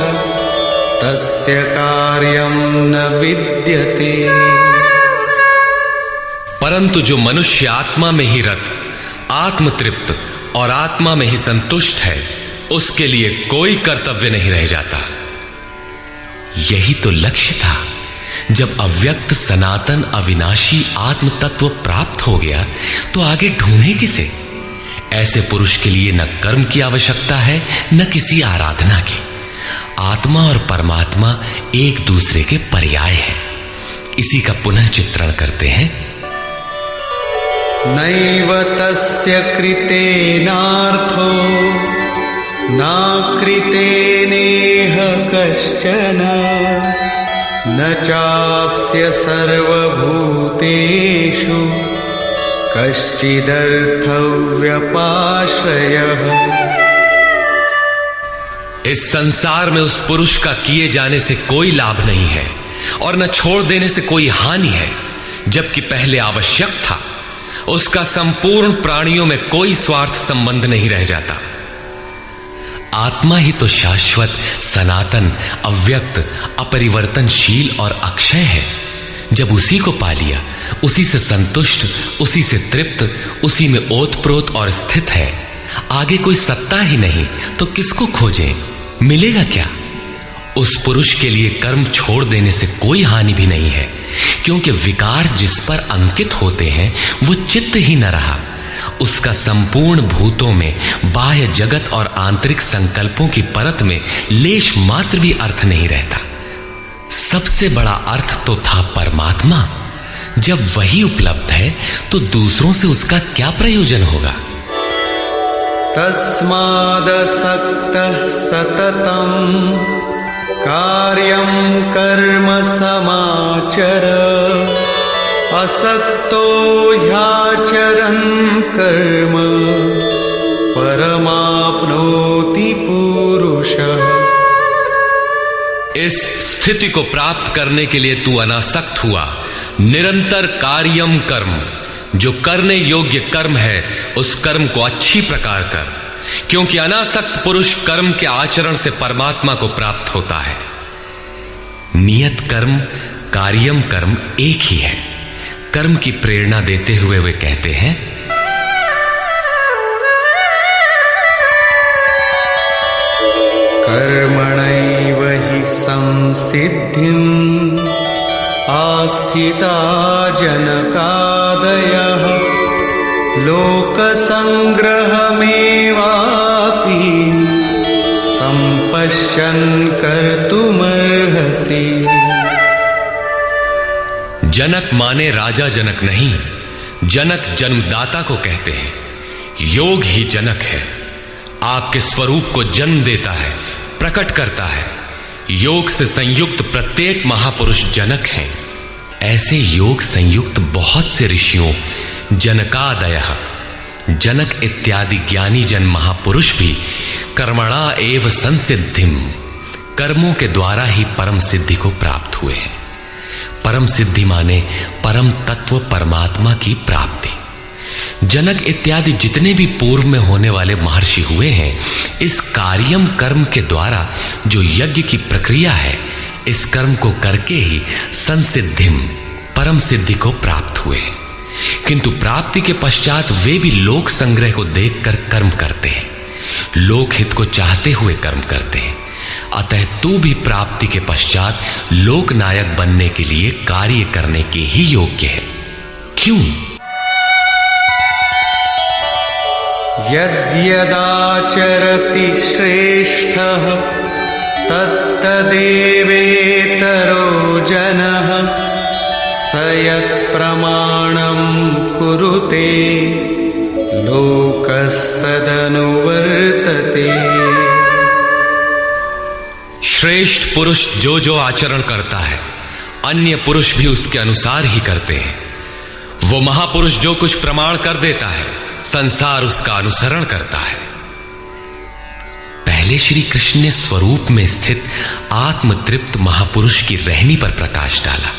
तस्य कार्यं न विद्यते। परंतु जो मनुष्य आत्मा में ही रत, आत्मतृप्त और आत्मा में ही संतुष्ट है, उसके लिए कोई कर्तव्य नहीं रह जाता। यही तो लक्ष्य था। जब अव्यक्त सनातन अविनाशी आत्म तत्व प्राप्त हो गया तो आगे ढूंढे किसे? ऐसे पुरुष के लिए न कर्म की आवश्यकता है न किसी आराधना की। आत्मा और परमात्मा एक दूसरे के पर्याय हैं। इसी का पुनः चित्रण करते हैं। नैव तस्य कृतेनार्थो न कृतेनेह कश्चन न चास्य सर्वभूतेषु कश्चिदर्थव्यपाश्रयः। इस संसार में उस पुरुष का किए जाने से कोई लाभ नहीं है और न छोड़ देने से कोई हानि है। जबकि पहले आवश्यक था, उसका संपूर्ण प्राणियों में कोई स्वार्थ संबंध नहीं रह जाता। आत्मा ही तो शाश्वत, सनातन, अव्यक्त, अपरिवर्तनशील और अक्षय है। जब उसी को पा लिया, उसी से संतुष्ट, उसी से तृप्त, उसी में ओतप्रोत और स्थित है, आगे कोई सत्ता ही नहीं तो किसको खोजें? मिलेगा क्या? उस पुरुष के लिए कर्म छोड़ देने से कोई हानि भी नहीं है, क्योंकि विकार जिस पर अंकित होते हैं वो चित्त ही न रहा। उसका संपूर्ण भूतों में, बाह्य जगत और आंतरिक संकल्पों की परत में लेश मात्र भी अर्थ नहीं रहता। सबसे बड़ा अर्थ तो था परमात्मा। जब वही उपलब्ध है तो दूसरों से उसका क्या प्रयोजन होगा? तस्मादसक्तः सततं कार्यं कर्म समाचर असक्तो ह्याचरन् कर्म परमाप्नोति पुरुषः। इस स्थिति को प्राप्त करने के लिए तू अनासक्त हुआ। निरंतर कार्यम कर्म, जो करने योग्य कर्म है उस कर्म को अच्छी प्रकार कर, क्योंकि अनासक्त पुरुष कर्म के आचरण से परमात्मा को प्राप्त होता है। नियत कर्म कार्यम कर्म एक ही है। कर्म की प्रेरणा देते हुए वे कहते हैं, कर्मणैव हि संसिद्धिम् आस्थिता जनकादयः लोकसंग्रहमेवापि संपश्यन् कर्तुमर्हसि। जनक माने राजा जनक नहीं, जनक जन्मदाता को कहते हैं। योग ही जनक है, आपके स्वरूप को जन्म देता है, प्रकट करता है। योग से संयुक्त प्रत्येक महापुरुष जनक हैं। ऐसे योग संयुक्त बहुत से ऋषियों जनकादयः, जनक इत्यादि ज्ञानी जन महापुरुष भी कर्मणा एव संसिद्धिम, कर्मों के द्वारा ही परम सिद्धि को प्राप्त हुए हैं। परम सिद्धि माने परम तत्व परमात्मा की प्राप्ति। जनक इत्यादि जितने भी पूर्व में होने वाले महर्षि हुए हैं, इस कार्यम कर्म के द्वारा जो यज्ञ की प्रक्रिया है, इस कर्म को करके ही संसिद्धिम परम सिद्धि को प्राप्त हुए। किंतु प्राप्ति के पश्चात वे भी लोक संग्रह को देखकर कर्म करते हैं, लोकहित को चाहते हुए कर्म करते हैं। अतः तू भी प्राप्ति के पश्चात लोकनायक बनने के लिए कार्य करने के ही योग्य है। क्यों? यद्यदाचरति श्रेष्ठः तत्तदेवेतरो जनः स यत्प्रमाणं कुरुते लोकस्तदनुवर्तते। श्रेष्ठ पुरुष जो जो आचरण करता है, अन्य पुरुष भी उसके अनुसार ही करते हैं। वो महापुरुष जो कुछ प्रमाण कर देता है, संसार उसका अनुसरण करता है। पहले श्री कृष्ण ने स्वरूप में स्थित आत्मतृप्त महापुरुष की रहनी पर प्रकाश डाला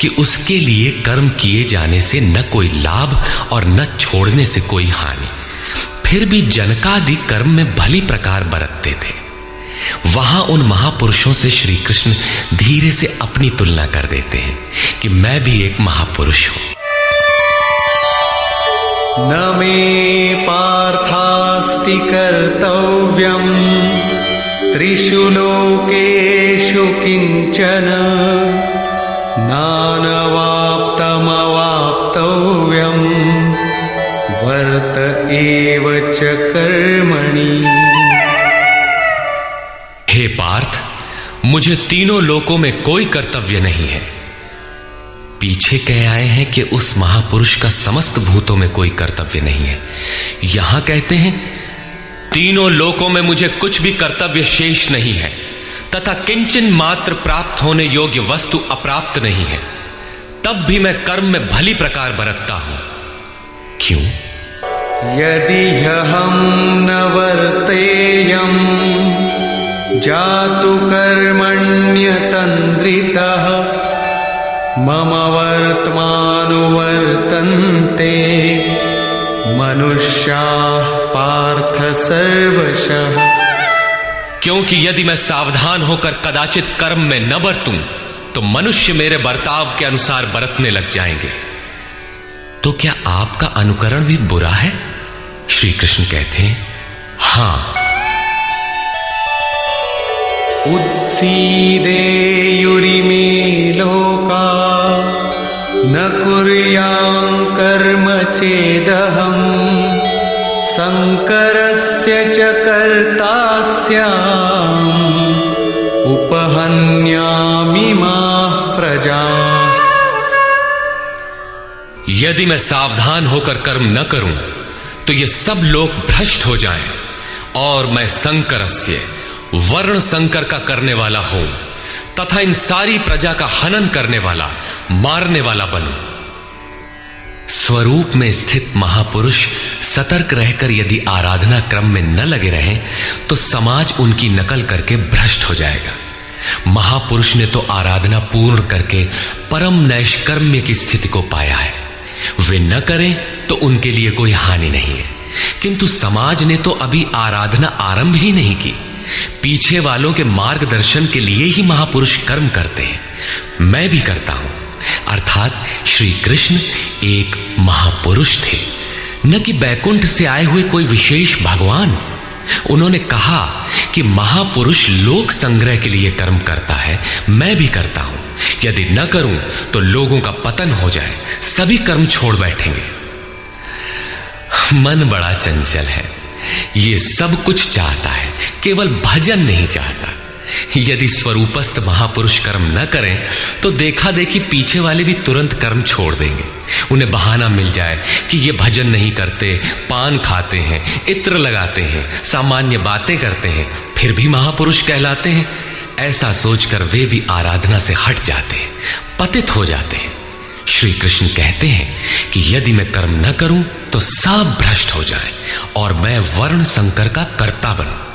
कि उसके लिए कर्म किए जाने से न कोई लाभ और न छोड़ने से कोई हानि। फिर भी जनकादि कर्म में भली प्रकार बरतते थे। वहां उन महापुरुषों से श्री कृष्ण धीरे से अपनी तुलना कर देते हैं कि मैं भी एक महापुरुष हूं। न मे पार्थास्ति कर्तव्यम् त्रिषु लोकेषु किंचन नानवाप्तमवाप्तव्यम् वर्त एव च कर्मणि। हे पार्थ, मुझे तीनों लोकों में कोई कर्तव्य नहीं है। पीछे कह आए हैं कि उस महापुरुष का समस्त भूतों में कोई कर्तव्य नहीं है। यहां कहते हैं तीनों लोकों में मुझे कुछ भी कर्तव्य शेष नहीं है, तथा किंचन मात्र प्राप्त होने योग्य वस्तु अप्राप्त नहीं है। तब भी मैं कर्म में भली प्रकार बरतता हूं। क्यों? यदि हम न वर्तेयम् जातु कर्मण्यतन्द्रितः मम वर्त्मानुवर्तन्ते मनुष्याः पार्थ सर्वशः। क्योंकि यदि मैं सावधान होकर कदाचित कर्म में न बरतूं तो मनुष्य मेरे बर्ताव के अनुसार बरतने लग जाएंगे। तो क्या आपका अनुकरण भी बुरा है? श्री कृष्ण कहते हैं हां। उत्सीदेयुरिमे लोका न कुर्यां कर्म चेदहम् शंकरस्य च कर्ता स्याम् उपहन्यामिमाः प्रजाः। यदि मैं सावधान होकर कर्म न करूं तो ये सब लोग भ्रष्ट हो जाएं और मैं शंकरस्य वर्ण संकर का करने वाला हूं तथा इन सारी प्रजा का हनन करने वाला, मारने वाला बनूं। स्वरूप में स्थित महापुरुष सतर्क रहकर यदि आराधना क्रम में न लगे रहें तो समाज उनकी नकल करके भ्रष्ट हो जाएगा। महापुरुष ने तो आराधना पूर्ण करके परम नैष्कर्म्य की स्थिति को पाया है। वे न करें तो उनके लिए कोई हानि नहीं है। किंतु समाज ने तो अभी आराधना आरंभ ही नहीं की। पीछे वालों के मार्गदर्शन के लिए ही महापुरुष कर्म करते हैं। मैं भी करता हूं। अर्थात श्री कृष्ण एक महापुरुष थे, न कि बैकुंठ से आए हुए कोई विशेष भगवान। उन्होंने कहा कि महापुरुष लोक संग्रह के लिए कर्म करता है, मैं भी करता हूं। यदि न करूं तो लोगों का पतन हो जाए, सभी कर्म छोड़ बैठेंगे। मन बड़ा चंचल है, ये सब कुछ चाहता है, केवल भजन नहीं चाहता। यदि स्वरूपस्थ महापुरुष कर्म न करें तो देखा देखी पीछे वाले भी तुरंत कर्म छोड़ देंगे। उन्हें बहाना मिल जाए कि ये भजन नहीं करते, पान खाते हैं, इत्र लगाते हैं, सामान्य बातें करते हैं, फिर भी महापुरुष कहलाते हैं। ऐसा सोचकर वे भी आराधना से हट जाते हैं, पतित हो जाते हैं। श्री कृष्ण कहते हैं कि यदि मैं कर्म न करूं तो सब भ्रष्ट हो जाए और मैं वर्ण संकर का कर्ता बनूं।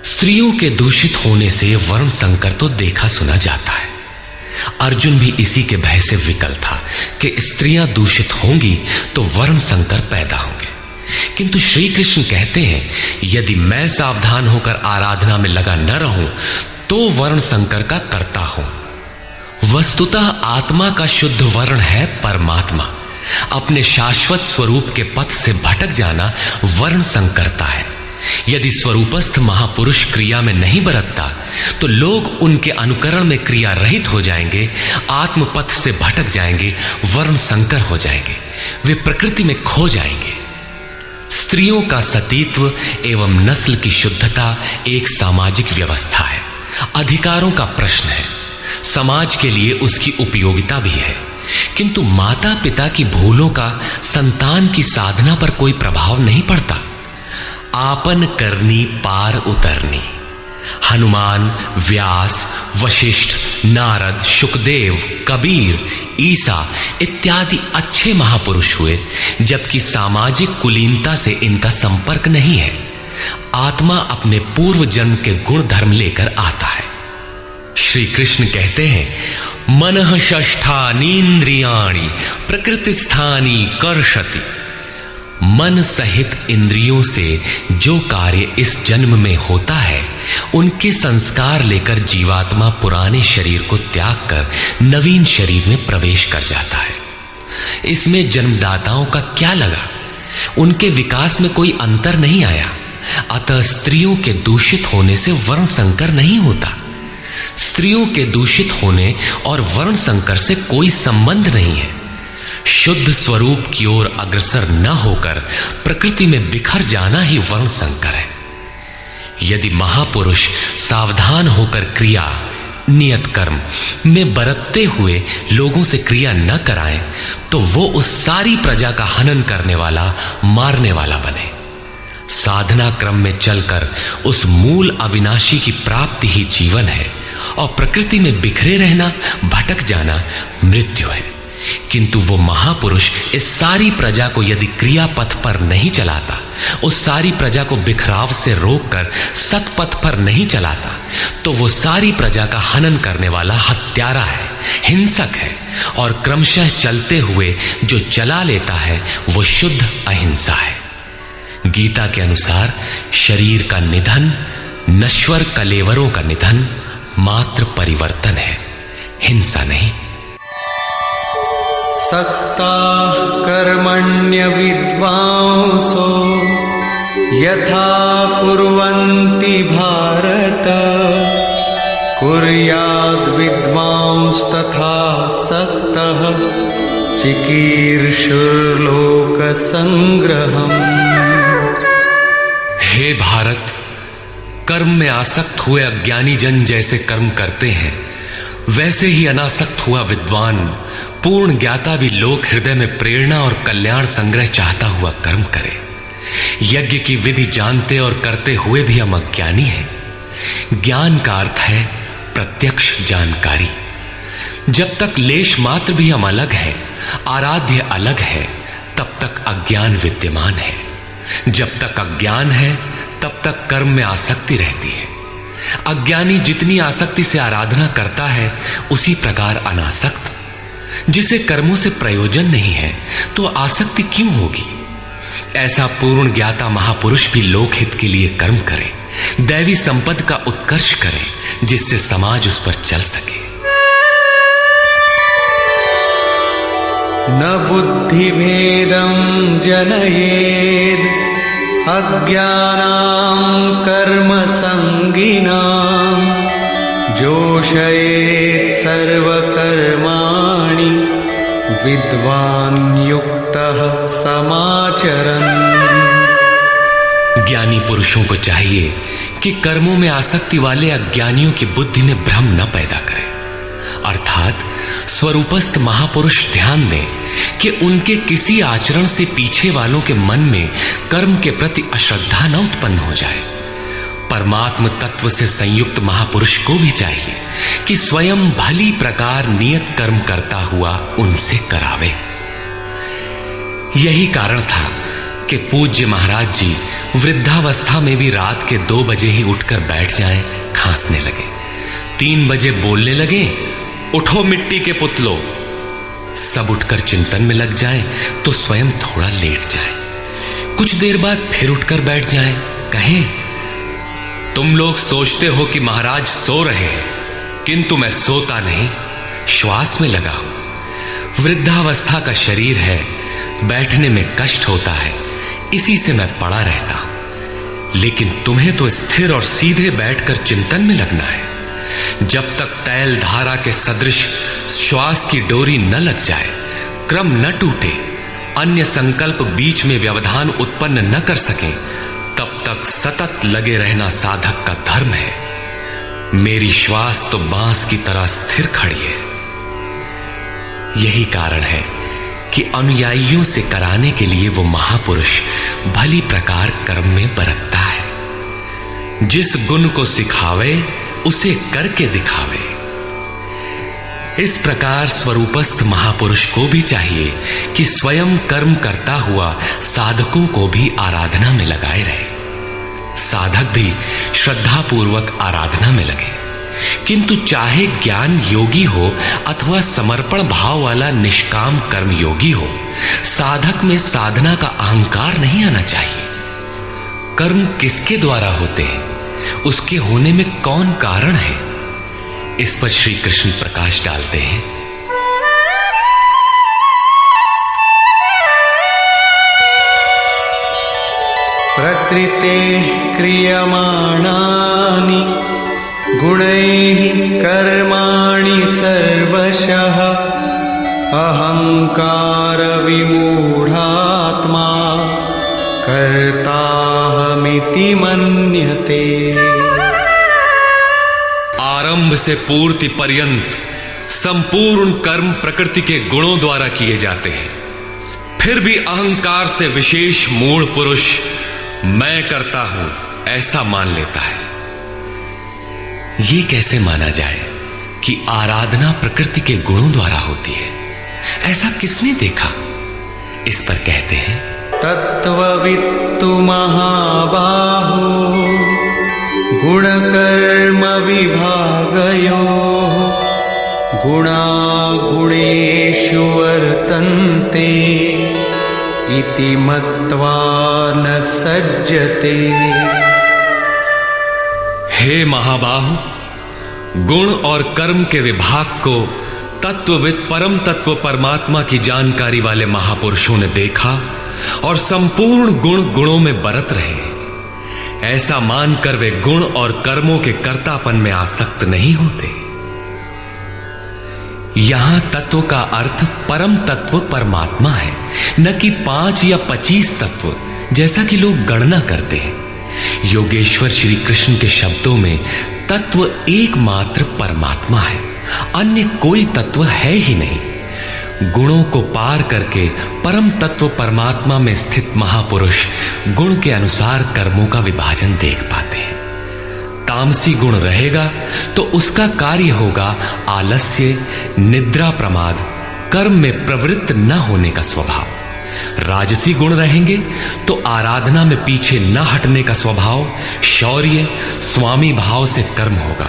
स्त्रियों के दूषित होने से वर्ण संकर तो देखा सुना जाता है। अर्जुन भी इसी के भय से विकल था कि स्त्रियां दूषित होंगी तो वर्ण संकर पैदा होंगे। किंतु श्री कृष्ण कहते हैं यदि मैं सावधान होकर आराधना में लगा न रहूं तो वर्ण संकर का कर्ता हूं। वस्तुतः आत्मा का शुद्ध वर्ण है परमात्मा। अपने शाश्वत स्वरूप के पथ से भटक जाना वर्ण संकरता है। यदि स्वरूपस्थ महापुरुष क्रिया में नहीं बरतता तो लोग उनके अनुकरण में क्रिया रहित हो जाएंगे, आत्म पथ से भटक जाएंगे, वर्ण संकर हो जाएंगे, वे प्रकृति में खो जाएंगे। स्त्रियों का सतीत्व एवं नस्ल की शुद्धता एक सामाजिक व्यवस्था है, अधिकारों का प्रश्न है, समाज के लिए उसकी उपयोगिता भी है। किंतु माता पिता की भूलों का संतान की साधना पर कोई प्रभाव नहीं पड़ता। आपन करनी पार उतरनी। हनुमान, व्यास, वशिष्ठ, नारद, शुकदेव, कबीर, ईसा इत्यादि अच्छे महापुरुष हुए, जबकि सामाजिक कुलीनता से इनका संपर्क नहीं है। आत्मा अपने पूर्व जन्म के गुण धर्म लेकर आता है। श्री कृष्ण कहते हैं मनः षष्ठानीन्द्रियाणि प्रकृतिस्थानी कर्षति। मन सहित इंद्रियों से जो कार्य इस जन्म में होता है उनके संस्कार लेकर जीवात्मा पुराने शरीर को त्याग कर नवीन शरीर में प्रवेश कर जाता है। इसमें जन्मदाताओं का क्या लगा? उनके विकास में कोई अंतर नहीं आया। अतः स्त्रियों के दूषित होने से वर्ण संकर नहीं होता। स्त्रियों के दूषित होने और वर्ण संकर से कोई संबंध नहीं है। शुद्ध स्वरूप की ओर अग्रसर न होकर प्रकृति में बिखर जाना ही वर्ण संकर है। यदि महापुरुष सावधान होकर क्रिया, नियत कर्म में बरतते हुए लोगों से क्रिया न कराएं तो वो उस सारी प्रजा का हनन करने वाला, मारने वाला बने। साधना क्रम में चलकर उस मूल अविनाशी की प्राप्ति ही जीवन है और प्रकृति में बिखरे रहना, भटक जाना मृत्यु है। किंतु वो महापुरुष इस सारी प्रजा को यदि क्रिया पथ पर नहीं चलाता, उस सारी प्रजा को बिखराव से रोककर सतपथ पर नहीं चलाता, तो वो सारी प्रजा का हनन करने वाला हत्यारा है, हिंसक है और क्रमशः चलते हुए जो चला लेता है वो शुद्ध अहिंसा है। गीता के अनुसार शरीर का निधन, नश्वर कलेवरों का निधन मात्र परिवर्तन है, हिंसा नहीं। सक्ता कर्मण्य विद्वांसो यथा कुर्वन्ति भारत कुर्याद् विद्वांस तथा सक्तः चिकीर्षुर्लोक संग्रहम्। हे भारत, कर्म में आसक्त हुए अज्ञानी जन जैसे कर्म करते हैं, वैसे ही अनासक्त हुआ विद्वान, पूर्ण ज्ञाता भी लोक हृदय में प्रेरणा और कल्याण संग्रह चाहता हुआ कर्म करे। यज्ञ की विधि जानते और करते हुए भी हम अज्ञानी हैं। ज्ञान का अर्थ है प्रत्यक्ष जानकारी। जब तक लेश मात्र भी हम अलग हैं, आराध्य अलग है, तब तक अज्ञान विद्यमान है। जब तक अज्ञान है तब तक कर्म में आसक्ति रहती है। अज्ञानी जितनी आसक्ति से आराधना करता है उसी प्रकार अनासक्त। जिसे कर्मों से प्रयोजन नहीं है तो आसक्ति क्यों होगी? ऐसा पूर्ण ज्ञाता महापुरुष भी लोकहित के लिए कर्म करे, दैवी संपद का उत्कर्ष करे, जिससे समाज उस पर चल सके। न बुद्धिभेदं जनयेद् अज्ञानां कर्मसंगिनां जोषयेत् सर्वकर्माणि विद्वान् युक्तः समाचरन्। ज्ञानी पुरुषों को चाहिए कि कर्मों में आसक्ति वाले अज्ञानियों की बुद्धि में भ्रम न पैदा करें, अर्थात स्वरूपस्थ महापुरुष ध्यान दें कि उनके किसी आचरण से पीछे वालों के मन में कर्म के प्रति अश्रद्धा न उत्पन्न हो जाए। परमात्म तत्व से संयुक्त महापुरुष को भी चाहिए कि स्वयं भली प्रकार नियत कर्म करता हुआ उनसे करावे। यही कारण था कि पूज्य महाराज जी वृद्धावस्था में भी रात के 2 बजे ही उठकर बैठ जाएं, खांसने लगे। 3 बजे बोलने लगे, उठो मिट्टी के पुतलो। सब उठकर चिंतन में लग जाएं तो स्वयं थोड़ा लेट जाएं। कुछ देर बाद फिर उठकर बैठ जाएं, कहें, तुम लोग सोचते हो कि महाराज सो रहे हैं, किंतु मैं सोता नहीं, श्वास में लगा हूं। वृद्धावस्था का शरीर है, बैठने में कष्ट होता है, इसी से मैं पड़ा रहता हूं। लेकिन तुम्हें तो स्थिर और सीधे बैठकर चिंतन में लगना है। जब तक तैल धारा के सदृश श्वास की डोरी न लग जाए, क्रम न टूटे, अन्य संकल्प बीच में व्यवधान उत्पन्न न कर सके, तब तक सतत लगे रहना साधक का धर्म है। मेरी श्वास तो बांस की तरह स्थिर खड़ी है। यही कारण है कि अनुयायियों से कराने के लिए वो महापुरुष भली प्रकार कर्म में बरतता है। जिस गुण को सिखावे उसे करके दिखावे। इस प्रकार स्वरूपस्थ महापुरुष को भी चाहिए कि स्वयं कर्म करता हुआ साधकों को भी आराधना में लगाए रहे। साधक भी श्रद्धापूर्वक आराधना में लगे, किंतु चाहे ज्ञान योगी हो अथवा समर्पण भाव वाला निष्काम कर्म योगी हो, साधक में साधना का अहंकार नहीं आना चाहिए। कर्म किसके द्वारा होते हैं, उसके होने में कौन कारण है, इस पर श्री कृष्ण प्रकाश डालते हैं। प्रकृते क्रियमाणानि गुणैः कर्माणि सर्वशः अहंकार विमूढ़ात्मा कर्ताहमिति मन्यते। आरंभ से पूर्ति पर्यंत संपूर्ण कर्म प्रकृति के गुणों द्वारा किए जाते हैं। फिर भी अहंकार से विशेष मूढ़ पुरुष मैं करता हूं ऐसा मान लेता है। ये कैसे माना जाए कि आराधना प्रकृति के गुणों द्वारा होती है? ऐसा किसने देखा? इस पर कहते हैं, तत्त्ववित्तु महाबाहो गुणकर्म विभागयोः गुणागुणेषु वर्तन्ते इति मत्वा न सज्जते। हे महाबाहु, गुण और कर्म के विभाग को तत्वविद परम तत्व परमात्मा की जानकारी वाले महापुरुषों ने देखा और संपूर्ण गुण गुणों में बरत रहे हैं। ऐसा मानकर वे गुण और कर्मों के कर्तापन में आसक्त नहीं होते। यहां तत्व का अर्थ परम तत्व परमात्मा है, न कि 5 या 25 तत्व जैसा कि लोग गणना करते हैं। योगेश्वर श्री कृष्ण के शब्दों में तत्व एकमात्र परमात्मा है, अन्य कोई तत्व है ही नहीं। गुणों को पार करके परम तत्व परमात्मा में स्थित महापुरुष गुण के अनुसार कर्मों का विभाजन देख पाते हैं। तामसी गुण रहेगा तो उसका कार्य होगा आलस्य, निद्रा, प्रमाद, कर्म में प्रवृत्त न होने का स्वभाव। राजसी गुण रहेंगे तो आराधना में पीछे न हटने का स्वभाव, शौर्य, स्वामी भाव से कर्म होगा।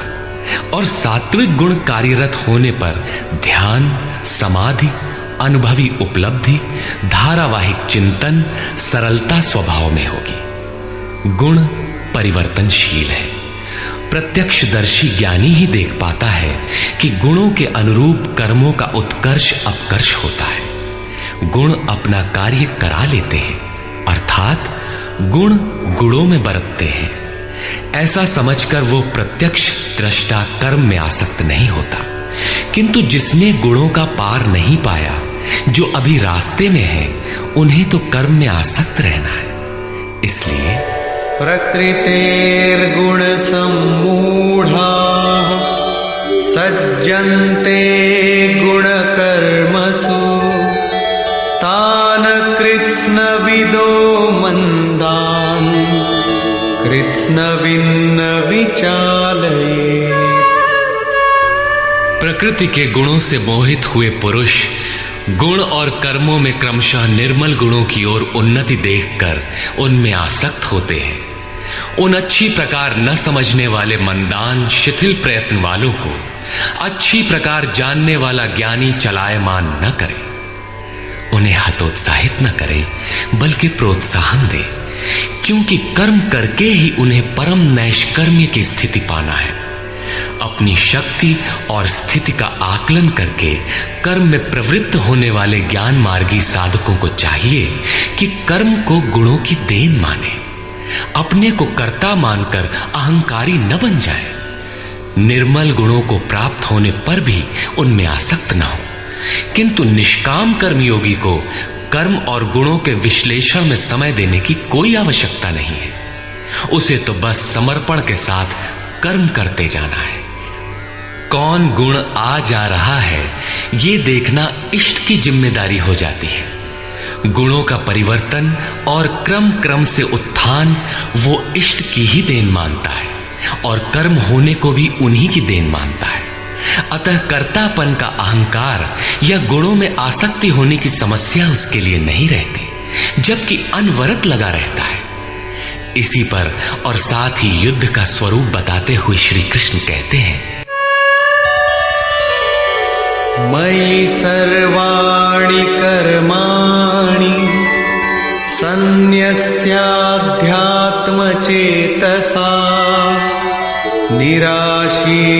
और सात्विक गुण कार्यरत होने पर ध्यान, समाधि, अनुभवी उपलब्धि, धारावाहिक चिंतन, सरलता स्वभाव में होगी। गुण परिवर्तनशील है। प्रत्यक्षदर्शी ज्ञानी ही देख पाता है कि गुणों के अनुरूप कर्मों का उत्कर्ष अपकर्ष होता है। गुण अपना कार्य करा लेते हैं, अर्थात गुण गुणों में बरतते हैं। ऐसा समझकर वो प्रत्यक्ष दृष्टा कर्म में आसक्त नहीं होता। किंतु जिसने गुणों का पार नहीं पाया, जो अभी रास्ते में है, उन्हें तो कर्म में आसक्त रहना है। इसलिए प्रकृतेर्गुण सम्मूढ़ा सज्जन्ते गुण कर्मसु तान कृत्स्नविदो मंदान् कृत्स्नविन्न विचालयेत्। प्रकृति के गुणों से मोहित हुए पुरुष गुण और कर्मों में क्रमशः निर्मल गुणों की ओर उन्नति देखकर उनमें आसक्त होते हैं। उन अच्छी प्रकार न समझने वाले मंदान शिथिल प्रयत्न वालों को अच्छी प्रकार जानने वाला ज्ञानी चलायमान न करे, उन्हें हतोत्साहित न करे, बल्कि प्रोत्साहन दे, क्योंकि कर्म करके ही उन्हें परम नैष्कर्म्य की स्थिति पाना है। अपनी शक्ति और स्थिति का आकलन करके कर्म में प्रवृत्त होने वाले ज्ञान मार्गी साधकों को चाहिए कि कर्म को गुणों की देन माने, अपने को कर्ता मानकर अहंकारी न बन जाए। निर्मल गुणों को प्राप्त होने पर भी उनमें आसक्त न हो। किंतु निष्काम कर्मयोगी को कर्म और गुणों के विश्लेषण में समय देने की कोई आवश्यकता नहीं है। उसे तो बस समर्पण के साथ कर्म करते जाना है। कौन गुण आ जा रहा है, ये देखना इष्ट की जिम्मेदारी हो जाती है। गुणों का परिवर्तन और क्रम क्रम से उत्थान वो इष्ट की ही देन मानता है और कर्म होने को भी उन्हीं की देन मानता है। अतः कर्तापन का अहंकार या गुणों में आसक्ति होने की समस्या उसके लिए नहीं रहती, जबकि अनवरत लगा रहता है। इसी पर और साथ ही युद्ध का स्वरूप बताते हुए श्री कृष्ण कहते हैं, मयि सर्वाणि कर्माणि सन्न्यस्याध्यात्मचेतसा निराशीर्निर्ममो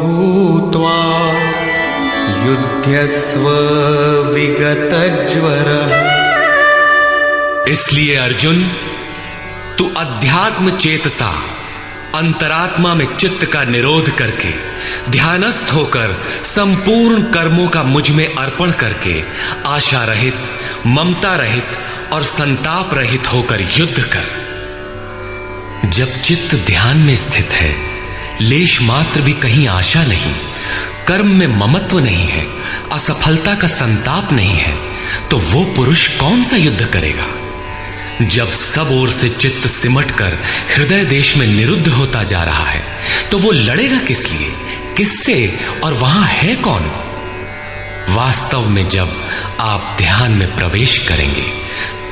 भूत्वा युध्यस्व विगतज्वरः। इसलिए अर्जुन, तू अध्यात्म चेतसा अंतरात्मा में चित्त का निरोध करके ध्यानस्थ होकर संपूर्ण कर्मों का मुझ में अर्पण करके आशा रहित, ममता रहित और संताप रहित होकर युद्ध कर। जब चित्त ध्यान में स्थित है, लेश मात्र भी कहीं आशा नहीं, कर्म में ममत्व नहीं है, असफलता का संताप नहीं है, तो वो पुरुष कौन सा युद्ध करेगा? जब सब ओर से चित्त सिमटकर हृदय देश में निरुद्ध होता जा रहा है, तो वो लड़ेगा किस लिए, किससे और वहां है कौन? वास्तव में जब आप ध्यान में प्रवेश करेंगे,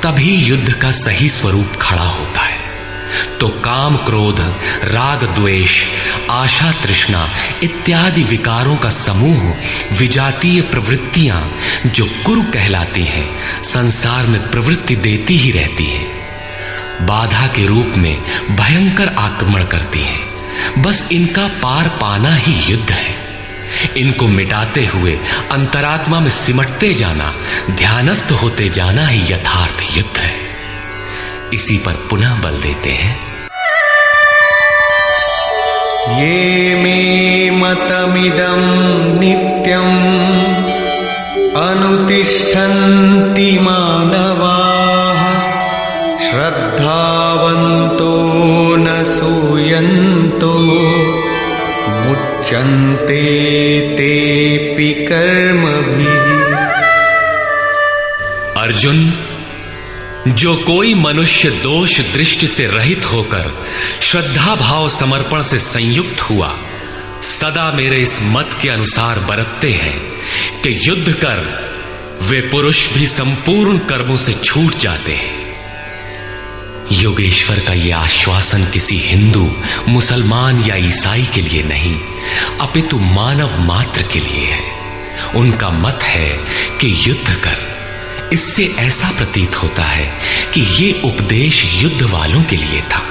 तभी युद्ध का सही स्वरूप खड़ा होता है। तो काम क्रोध, राग द्वेष, आशा तृष्णा इत्यादि विकारों का समूह, विजातीय प्रवृत्तियां जो कुरु कहलाती हैं, संसार में प्रवृत्ति देती ही रहती हैं। बाधा के रूप में भयंकर आक्रमण करती हैं। बस इनका पार पाना ही युद्ध है। इनको मिटाते हुए अंतरात्मा में सिमटते जाना, ध्यानस्थ होते जाना ही यथार्थ युद्ध है। इसी पर पुनः बल देते हैं, ये मे मतमिदं नित्यम् अनुतिष्ठन्ति मानवाः श्रद्धावन्तो न सूयन्तो मुच्यन्ते तेऽपि कर्मभिः। अर्जुन, जो कोई मनुष्य दोष दृष्टि से रहित होकर श्रद्धा भाव समर्पण से संयुक्त हुआ, सदा मेरे इस मत के अनुसार बरतते हैं कि युद्ध कर, वे पुरुष भी संपूर्ण कर्मों से छूट जाते हैं। योगेश्वर का यह आश्वासन किसी हिंदू, मुसलमान या ईसाई के लिए नहीं, अपितु मानव मात्र के लिए है। उनका मत है कि युद्ध कर। इससे ऐसा प्रतीत होता है कि यह उपदेश युद्ध वालों के लिए था।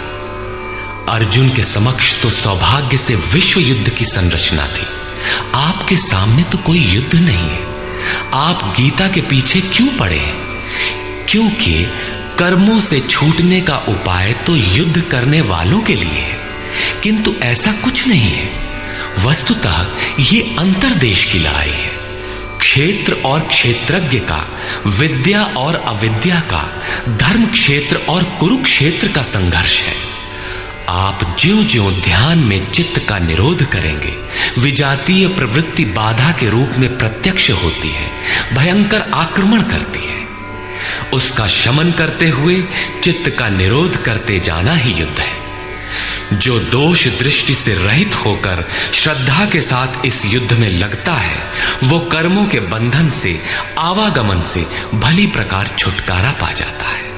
अर्जुन के समक्ष तो सौभाग्य से विश्व युद्ध की संरचना थी। आपके सामने तो कोई युद्ध नहीं है। आप गीता के पीछे क्यों पड़े हैं? क्योंकि कर्मों से छूटने का उपाय तो युद्ध करने वालों के लिए है, किंतु ऐसा कुछ नहीं है। वस्तुतः ये अंतर्देश की लड़ाई है। क्षेत्र और क्षेत्रज्ञ का, विद्या और अविद्या का, धर्म क्षेत्र और कुरुक्षेत्र का संघर्ष है। आप ज्यों-ज्यों ध्यान में चित्त का निरोध करेंगे, विजातीय प्रवृत्ति बाधा के रूप में प्रत्यक्ष होती है, भयंकर आक्रमण करती है। उसका शमन करते हुए चित्त का निरोध करते जाना ही युद्ध है। जो दोष दृष्टि से रहित होकर श्रद्धा के साथ इस युद्ध में लगता है, वो कर्मों के बंधन से, आवागमन से भली प्रकार छुटकारा पा जाता है।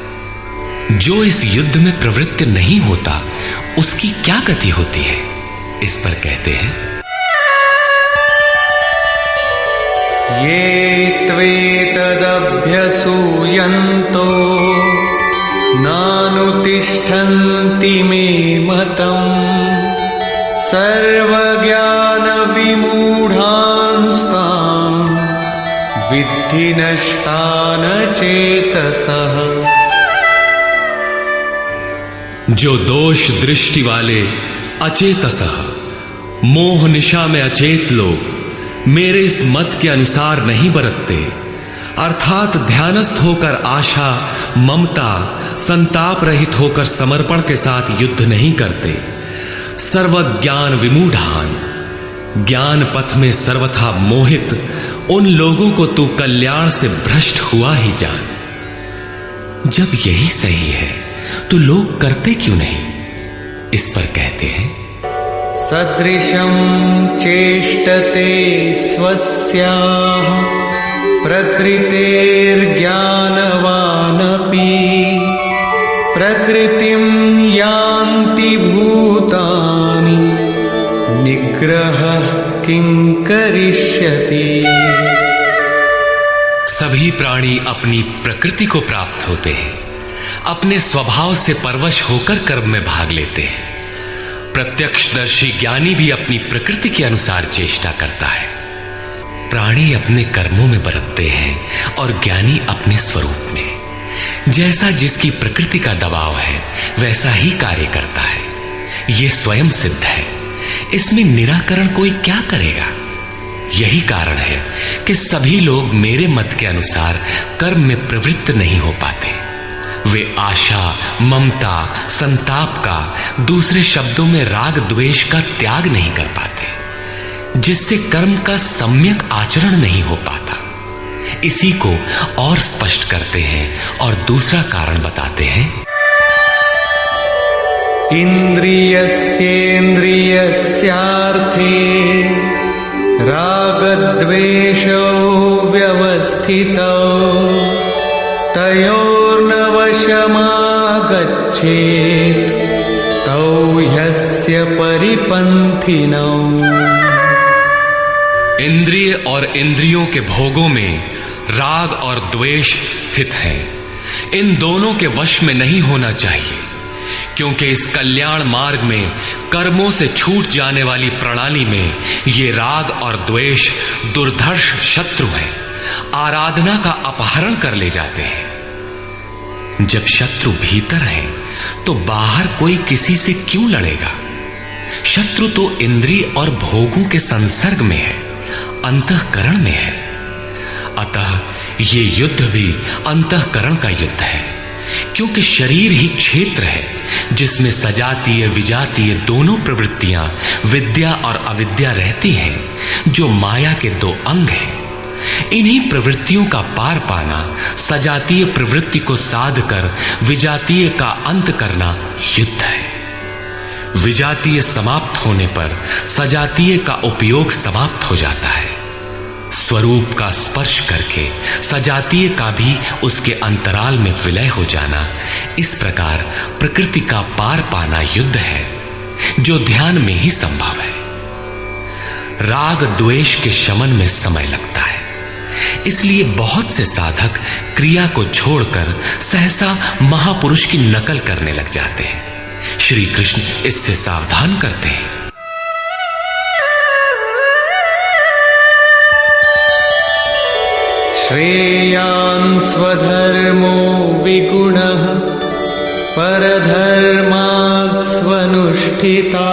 जो इस युद्ध में प्रवृत्त नहीं होता, उसकी क्या गति होती है? इस पर कहते हैं, ये त्वेतदभ्यसूयन्तो नानुतिष्ठन्ति मे मतम् सर्वज्ञानविमूढांस्तान् विद्धि नष्टान चेतसः। जो दोष दृष्टि वाले अचेतसः, मोह निशा में अचेत लोग मेरे इस मत के अनुसार नहीं बरतते, अर्थात ध्यानस्थ होकर आशा, ममता, संताप रहित होकर समर्पण के साथ युद्ध नहीं करते। सर्वज्ञान विमूढ़ान, ज्ञान पथ में सर्वथा मोहित उन लोगों को तू कल्याण से भ्रष्ट हुआ ही जान। जब यही सही है तो लोग करते क्यों नहीं? इस पर कहते हैं, सदृशं चेष्टते स्वस्याः प्रकृतेर्ज्ञानवानपि प्रकृतिं यान्ति भूतानि निग्रहः किं करिष्यति। सभी प्राणी अपनी प्रकृति को प्राप्त होते हैं, अपने स्वभाव से परवश होकर कर्म में भाग लेते हैं। प्रत्यक्षदर्शी ज्ञानी भी अपनी प्रकृति के अनुसार चेष्टा करता है। प्राणी अपने कर्मों में बरतते हैं और ज्ञानी अपने स्वरूप में। जैसा जिसकी प्रकृति का दबाव है, वैसा ही कार्य करता है। यह स्वयं सिद्ध है। इसमें निराकरण कोई क्या करेगा? यही कारण है कि सभी लोग मेरे मत के अनुसार कर्म में प्रवृत्त नहीं हो पाते। वे आशा, ममता, संताप का, दूसरे शब्दों में राग द्वेष का त्याग नहीं कर पाते, जिससे कर्म का सम्यक आचरण नहीं हो पाता। इसी को और स्पष्ट करते हैं और दूसरा कारण बताते हैं, इंद्रियस्येन्द्रियस्यार्थे रागद्वेषौ व्यवस्थितौ तयोर्न वशमागच्छेत् तौ ह्यस्य परिपन्थिनौ। इंद्रिय और इंद्रियों के भोगों में राग और द्वेष स्थित है। इन दोनों के वश में नहीं होना चाहिए, क्योंकि इस कल्याण मार्ग में कर्मों से छूट जाने वाली प्रणाली में ये राग और द्वेष दुर्धर्ष शत्रु हैं, आराधना का अपहरण कर ले जाते हैं। जब शत्रु भीतर है तो बाहर कोई किसी से क्यों लड़ेगा? शत्रु तो इंद्रिय और भोगों के संसर्ग में है, अंतःकरण में है। अतः ये युद्ध भी अंतःकरण का युद्ध है, क्योंकि शरीर ही क्षेत्र है जिसमें सजातीय विजातीय दोनों प्रवृत्तियां, विद्या और अविद्या रहती हैं, जो माया के दो अंग हैं। इन्हीं प्रवृत्तियों का पार पाना, सजातीय प्रवृत्ति को साध कर विजातीय का अंत करना युद्ध है। विजातीय समाप्त होने पर सजातीय का उपयोग समाप्त हो जाता है। स्वरूप का स्पर्श करके सजातीय का भी उसके अंतराल में विलय हो जाना, इस प्रकार प्रकृति का पार पाना युद्ध है जो ध्यान में ही संभव है। राग द्वेष के शमन में समय लगता है, इसलिए बहुत से साधक क्रिया को छोड़कर सहसा महापुरुष की नकल करने लग जाते हैं। श्री कृष्ण इससे सावधान करते हैं। श्रेयान् स्वधर्मो विगुणः परधर्मात् स्वनुष्ठिता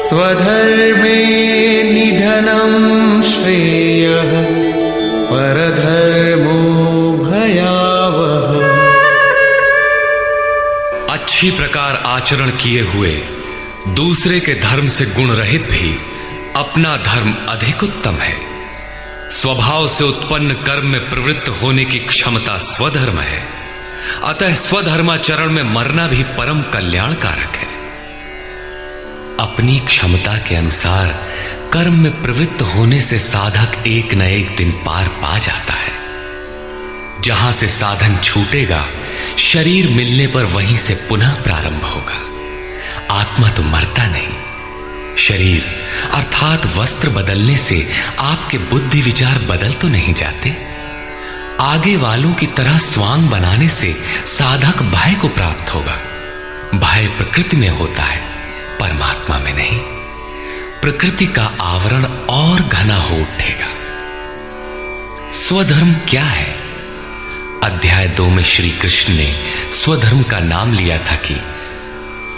स्वधर्मे निधनं श्रेयः परधर्मो भयावह। अच्छी प्रकार आचरण किए हुए दूसरे के धर्म से गुण रहित भी अपना धर्म अधिक उत्तम है। स्वभाव से उत्पन्न कर्म में प्रवृत्त होने की क्षमता स्वधर्म है, अतः स्वधर्माचरण में मरना भी परम कल्याणकारक है। अपनी क्षमता के अनुसार कर्म में प्रवृत्त होने से साधक एक न एक दिन पार पा जाता है। जहां से साधन छूटेगा, शरीर मिलने पर वहीं से पुनः प्रारंभ होगा। आत्मा तो मरता नहीं। शरीर अर्थात वस्त्र बदलने से आपके बुद्धि विचार बदल तो नहीं जाते। आगे वालों की तरह स्वांग बनाने से साधक भय को प्राप्त होगा। भय प्रकृति में होता है, परमात्मा में नहीं। प्रकृति का आवरण और घना हो उठेगा। स्वधर्म क्या है? अध्याय 2 में श्री कृष्ण ने स्वधर्म का नाम लिया था कि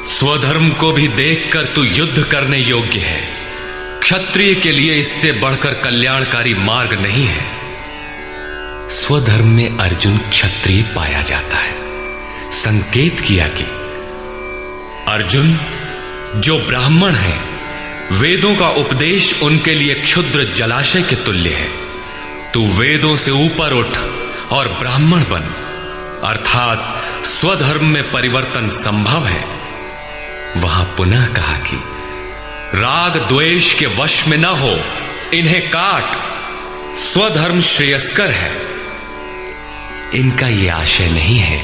स्वधर्म को भी देखकर तू युद्ध करने योग्य है। क्षत्रिय के लिए इससे बढ़कर कल्याणकारी मार्ग नहीं है। स्वधर्म में अर्जुन क्षत्रिय पाया जाता है। संकेत किया कि अर्जुन, जो ब्राह्मण है, वेदों का उपदेश उनके लिए क्षुद्र जलाशय के तुल्य है। तू वेदों से ऊपर उठ और ब्राह्मण बन, अर्थात स्वधर्म में परिवर्तन संभव है। वहां पुनः कहा कि राग द्वेष के वश में न हो, इन्हें काट, स्वधर्म श्रेयस्कर है। इनका यह आशय नहीं है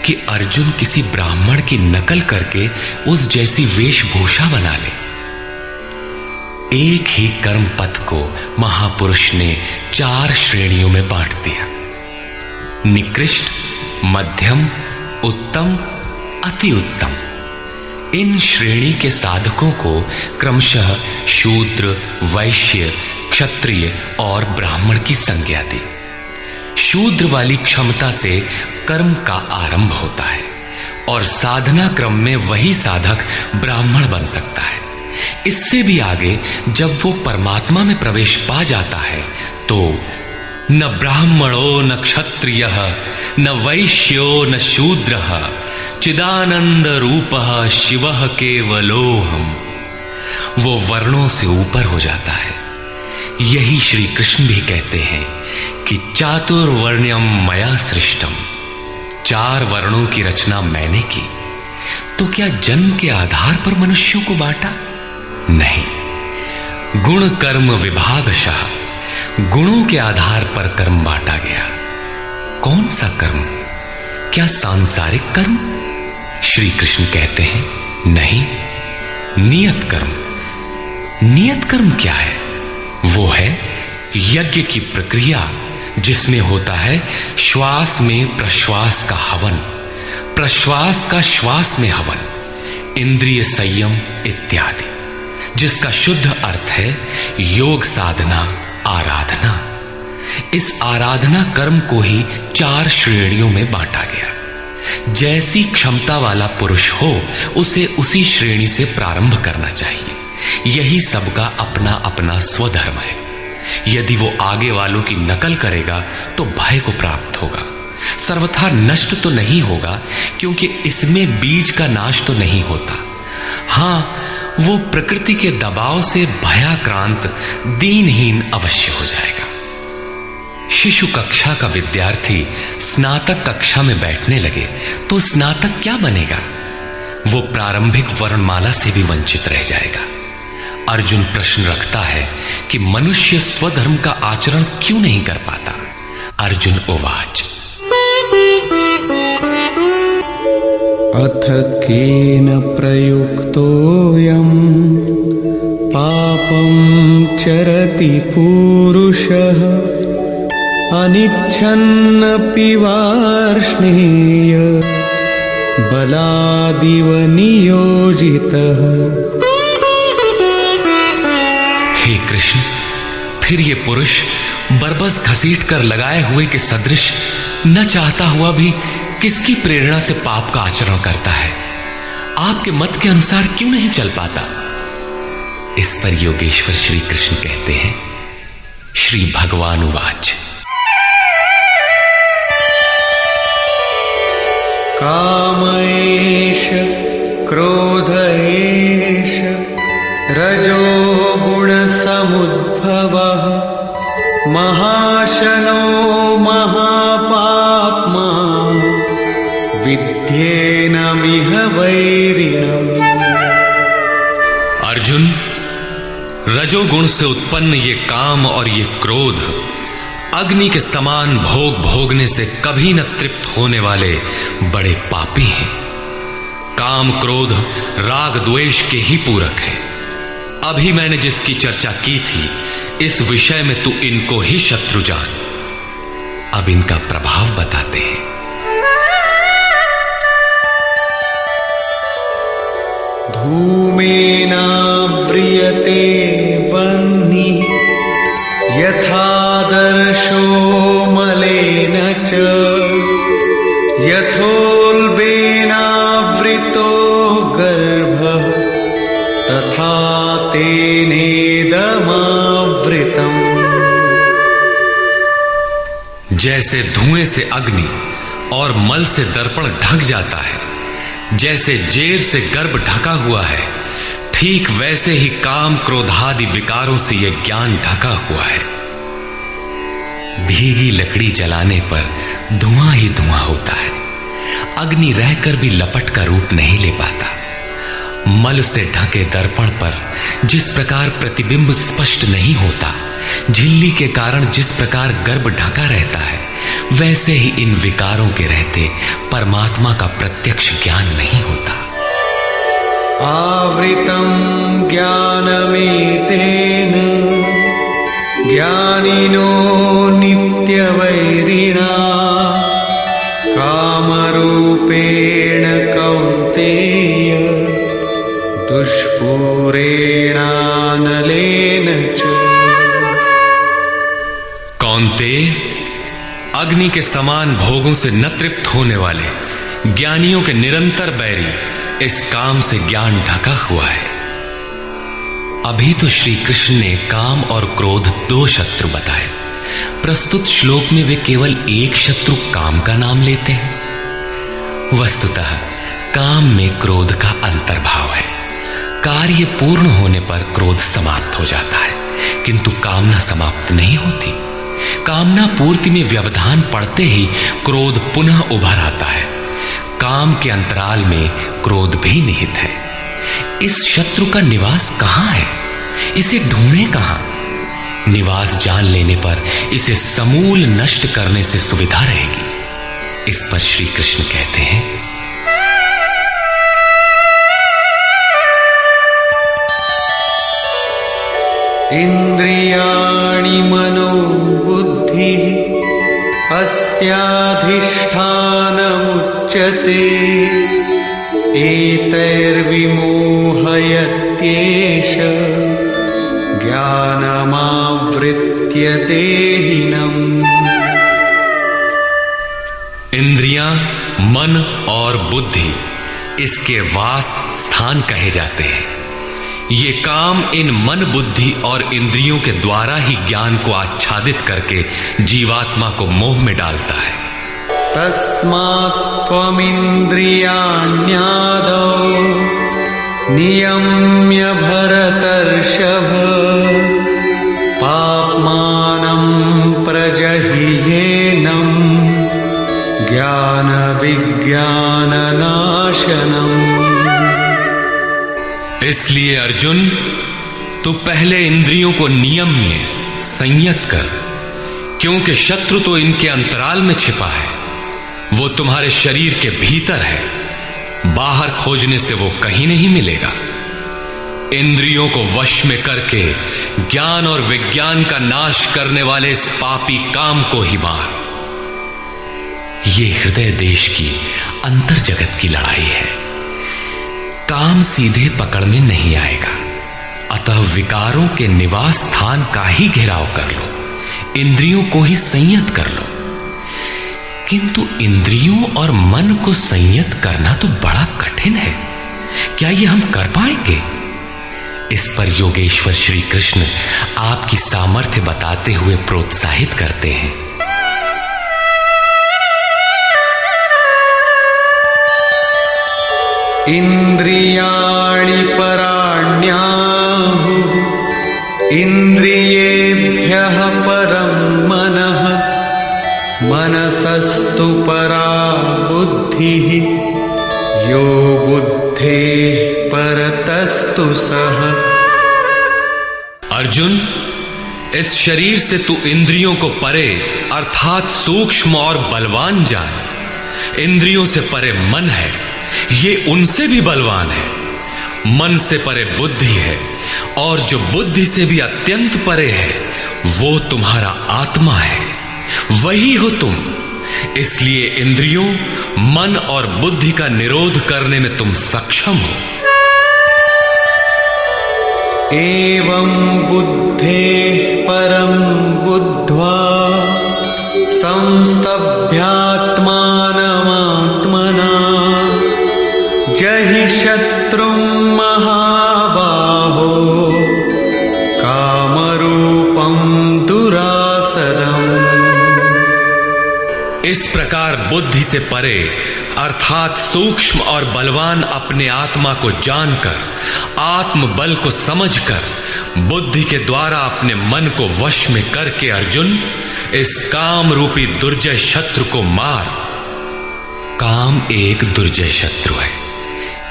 कि अर्जुन किसी ब्राह्मण की नकल करके उस जैसी वेशभूषा बना ले। एक ही कर्म पथ को महापुरुष ने 4 श्रेणियों में बांट दिया: निकृष्ट, मध्यम, उत्तम, अति उत्तम। इन श्रेणी के साधकों को क्रमशः शूद्र, वैश्य, क्षत्रिय और ब्राह्मण की संज्ञा दी। शूद्र वाली क्षमता से कर्म का आरंभ होता है और साधना क्रम में वही साधक ब्राह्मण बन सकता है। इससे भी आगे जब वो परमात्मा में प्रवेश पा जाता है तो न ब्राह्मणो न क्षत्रियः न वैश्यो न शूद्रः चिदानंद रूपः शिवः केवलोहम्। वो वर्णों से ऊपर हो जाता है। यही श्री कृष्ण भी कहते हैं कि चातुर्वर्ण्यम मया सृष्टम। 4 वर्णों की रचना मैंने की। तो क्या जन्म के आधार पर मनुष्यों को बांटा? नहीं। गुण कर्म विभागशः, गुणों के आधार पर कर्म बांटा गया। कौन सा कर्म? क्या सांसारिक कर्म? श्री कृष्ण कहते हैं नहीं, नियत कर्म। नियत कर्म क्या है? वो है यज्ञ की प्रक्रिया, जिसमें होता है श्वास में प्रश्वास का हवन, प्रश्वास का श्वास में हवन, इंद्रिय संयम इत्यादि, जिसका शुद्ध अर्थ है योग साधना, आराधना। इस आराधना कर्म को ही 4 श्रेणियों में बांटा गया। जैसी क्षमता वाला पुरुष हो उसे उसी श्रेणी से प्रारंभ करना चाहिए। यही सबका अपना अपना स्वधर्म है। यदि वो आगे वालों की नकल करेगा तो भय को प्राप्त होगा। सर्वथा नष्ट तो नहीं होगा, क्योंकि इसमें बीज का नाश तो नहीं होता। हां, वो प्रकृति के दबाव से भयाक्रांत, दीनहीन अवश्य हो जाएगा। शिशु कक्षा का विद्यार्थी स्नातक कक्षा में बैठने लगे तो स्नातक क्या बनेगा? वो प्रारंभिक वर्णमाला से भी वंचित रह जाएगा। अर्जुन प्रश्न रखता है कि मनुष्य स्वधर्म का आचरण क्यों नहीं कर पाता। अर्जुन उवाच अथ केन प्रयुक्तोऽयं पापं चरति पूरुषः अनिच्छन्नपि वार्ष्णेय बलादिव नियोजितः। हे कृष्ण, फिर ये पुरुष बरबस घसीट कर लगाए हुए के सदृश न चाहता हुआ भी किसकी प्रेरणा से पाप का आचरण करता है? आपके मत के अनुसार क्यों नहीं चल पाता? इस पर योगेश्वर श्री कृष्ण कहते हैं, श्री भगवान उवाच काम एष क्रोध एष रजो गुण समुद्भवः महाशनो महापाप्मा विद्येनमिह वैरिणम्। अर्जुन, रजोगुण से उत्पन्न ये काम और ये क्रोध अग्नि के समान भोग भोगने से कभी न तृप्त होने वाले बड़े पापी हैं। काम क्रोध राग द्वेष के ही पूरक हैं। अभी मैंने जिसकी चर्चा की थी, इस विषय में तू इनको ही शत्रु जान। अब इनका प्रभाव बताते हैं। धूमेनाव्रियते वह्निः यथादर्शो मलेन च यथोल्बेनावृतो गर्भः तथा तेनेदमावृतम्। जैसे धुएं से अग्नि और मल से दर्पण ढक जाता है, जैसे जेर से गर्भ ढका हुआ है, ठीक वैसे ही काम क्रोधादि विकारों से यह ज्ञान ढका हुआ है। भीगी लकड़ी जलाने पर धुआं ही धुआं होता है। अग्नि रहकर भी लपट का रूप नहीं ले पाता। मल से ढके दर्पण पर जिस प्रकार प्रतिबिंब स्पष्ट नहीं होता, झिल्ली के कारण जिस प्रकार गर्भ ढका रहता है, वैसे ही इन विकारों के रहते परमात्मा का प्रत्यक्ष ज्ञान नहीं होता। आवृतं ज्ञानमेतेन ज्ञानिनो नित्यवैरिणा कामरूपेण कौन्तेय दुष्पूरेणानलेन च। कौन्तेय, अग्नि के समान भोगों से न तृप्त होने वाले ज्ञानियों के निरंतर बैरी इस काम से ज्ञान ढका हुआ है। अभी तो श्री कृष्ण ने काम और क्रोध दो शत्रु बताए। प्रस्तुत श्लोक में वे केवल एक शत्रु काम का नाम लेते हैं। वस्तुतः काम में क्रोध का अंतर्भाव है। कार्य पूर्ण होने पर क्रोध समाप्त हो जाता है, किंतु कामना समाप्त नहीं होती। कामना पूर्ति में व्यवधान पड़ते ही क्रोध पुनः उभर आता है। काम के अंतराल में क्रोध भी निहित है। इस शत्रु का निवास कहां है? इसे ढूंढे कहां? निवास जान लेने पर इसे समूल नष्ट करने से सुविधा रहेगी। इस पर श्री कृष्ण कहते हैं, इंद्रियाणि मनो बुद्धि अस्याधिष्ठानमुच्यते एतैर्विमोहयत्येष ज्ञानमावृत्य देहिनम्। इंद्रियां, मन और बुद्धि इसके वास स्थान कहे जाते हैं। ये काम इन मन, बुद्धि और इंद्रियों के द्वारा ही ज्ञान को आच्छादित करके जीवात्मा को मोह में डालता है। तस्मात् त्वमिन्द्रियाण्यादौ नियम्य भरतर्षभ पाप्मानं प्रजह्येनं ज्ञान विज्ञाननाशनम्। इसलिए अर्जुन, तू पहले इंद्रियों को नियम में संयत कर, क्योंकि शत्रु तो इनके अंतराल में छिपा है। वो तुम्हारे शरीर के भीतर है, बाहर खोजने से वो कहीं नहीं मिलेगा। इंद्रियों को वश में करके ज्ञान और विज्ञान का नाश करने वाले इस पापी काम को ही मार। ये हृदय देश की अंतर जगत की लड़ाई है। काम सीधे पकड़ में नहीं आएगा, अतः विकारों के निवास स्थान का ही घेराव कर लो, इंद्रियों को ही संयत कर लो। किंतु इंद्रियों और मन को संयत करना तो बड़ा कठिन है। क्या ये हम कर पाएंगे? इस पर योगेश्वर श्री कृष्ण आपकी सामर्थ्य बताते हुए प्रोत्साहित करते हैं। इंद्रियाणि पराण्याहुः इंद्रियेभ्यः परं मनः मनसस्तु परा बुद्धिः यो बुद्धेः परतस्तु सः। अर्जुन, इस शरीर से तू इंद्रियों को परे अर्थात सूक्ष्म और बलवान जान। इंद्रियों से परे मन है, ये उनसे भी बलवान है। मन से परे बुद्धि है, और जो बुद्धि से भी अत्यंत परे है वो तुम्हारा आत्मा है, वही हो तुम। इसलिए इंद्रियों, मन और बुद्धि का निरोध करने में तुम सक्षम हो। एवं बुद्धेः परं बुद्ध्वा संस्तभ्यात्मानमात्मना जहि शत्रुं महाबाहो कामरूपं दुरासदम्। इस प्रकार बुद्धि से परे अर्थात सूक्ष्म और बलवान अपने आत्मा को जानकर, आत्म बल को समझकर, बुद्धि के द्वारा अपने मन को वश में करके अर्जुन इस काम रूपी दुर्जय शत्रु को मार। काम एक दुर्जय शत्रु है।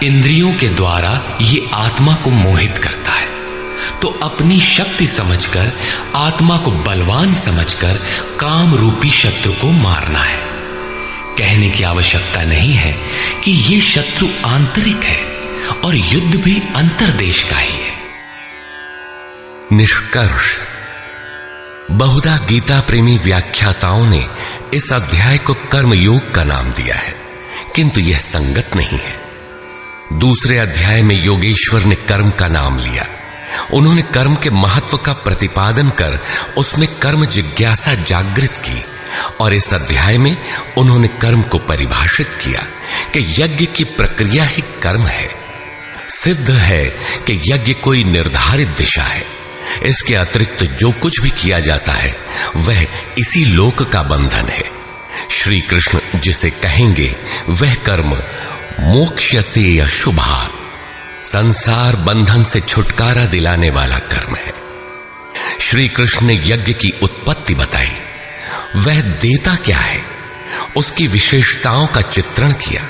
इंद्रियों के द्वारा ये आत्मा को मोहित करता है, तो अपनी शक्ति समझकर, आत्मा को बलवान समझकर काम रूपी शत्रु को मारना है। कहने की आवश्यकता नहीं है कि ये शत्रु आंतरिक है और युद्ध भी अंतर्देश का ही है। निष्कर्ष, बहुधा गीता प्रेमी व्याख्याताओं ने इस अध्याय को कर्मयोग का नाम दिया है, किंतु यह संगत नहीं है। दूसरे अध्याय में योगेश्वर ने कर्म का नाम लिया। उन्होंने कर्म के महत्व का प्रतिपादन कर उसमें कर्म जिज्ञासा जागृत की, और इस अध्याय में उन्होंने कर्म को परिभाषित किया कि यज्ञ की प्रक्रिया ही कर्म है। सिद्ध है कि यज्ञ कोई निर्धारित दिशा है। इसके अतिरिक्त जो कुछ भी किया जाता है वह इसी लोक का बंधन है। श्री कृष्ण जिसे कहेंगे वह कर्म मोक्ष से अशुभा, संसार बंधन से छुटकारा दिलाने वाला कर्म है। श्री कृष्ण ने यज्ञ की उत्पत्ति बताई, वह देता क्या है, उसकी विशेषताओं का चित्रण किया,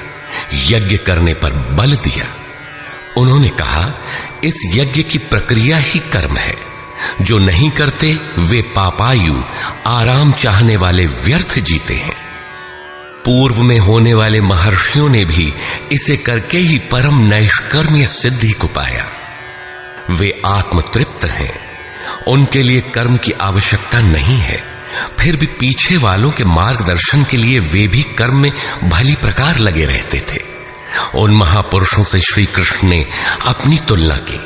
यज्ञ करने पर बल दिया। उन्होंने कहा इस यज्ञ की प्रक्रिया ही कर्म है। जो नहीं करते वे पापायु, आराम चाहने वाले व्यर्थ जीते हैं। पूर्व में होने वाले महर्षियों ने भी इसे करके ही परम नैष्कर्म्य सिद्धि को पाया। वे आत्मतृप्त हैं, उनके लिए कर्म की आवश्यकता नहीं है। फिर भी पीछे वालों के मार्गदर्शन के लिए वे भी कर्म में भली प्रकार लगे रहते थे। उन महापुरुषों से श्री कृष्ण ने अपनी तुलना की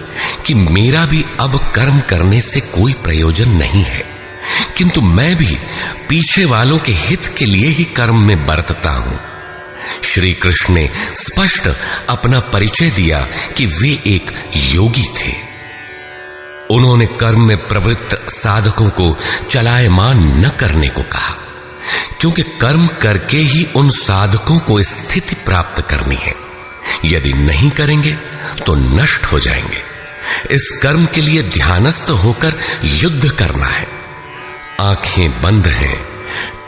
कि मेरा भी अब कर्म करने से कोई प्रयोजन नहीं है, किंतु मैं भी पीछे वालों के हित के लिए ही कर्म में बरतता हूं। श्री कृष्ण ने स्पष्ट अपना परिचय दिया कि वे एक योगी थे। उन्होंने कर्म में प्रवृत्त साधकों को चलायमान न करने को कहा, क्योंकि कर्म करके ही उन साधकों को स्थिति प्राप्त करनी है। यदि नहीं करेंगे तो नष्ट हो जाएंगे। इस कर्म के लिए ध्यानस्थ होकर युद्ध करना है। आंखें बंद हैं,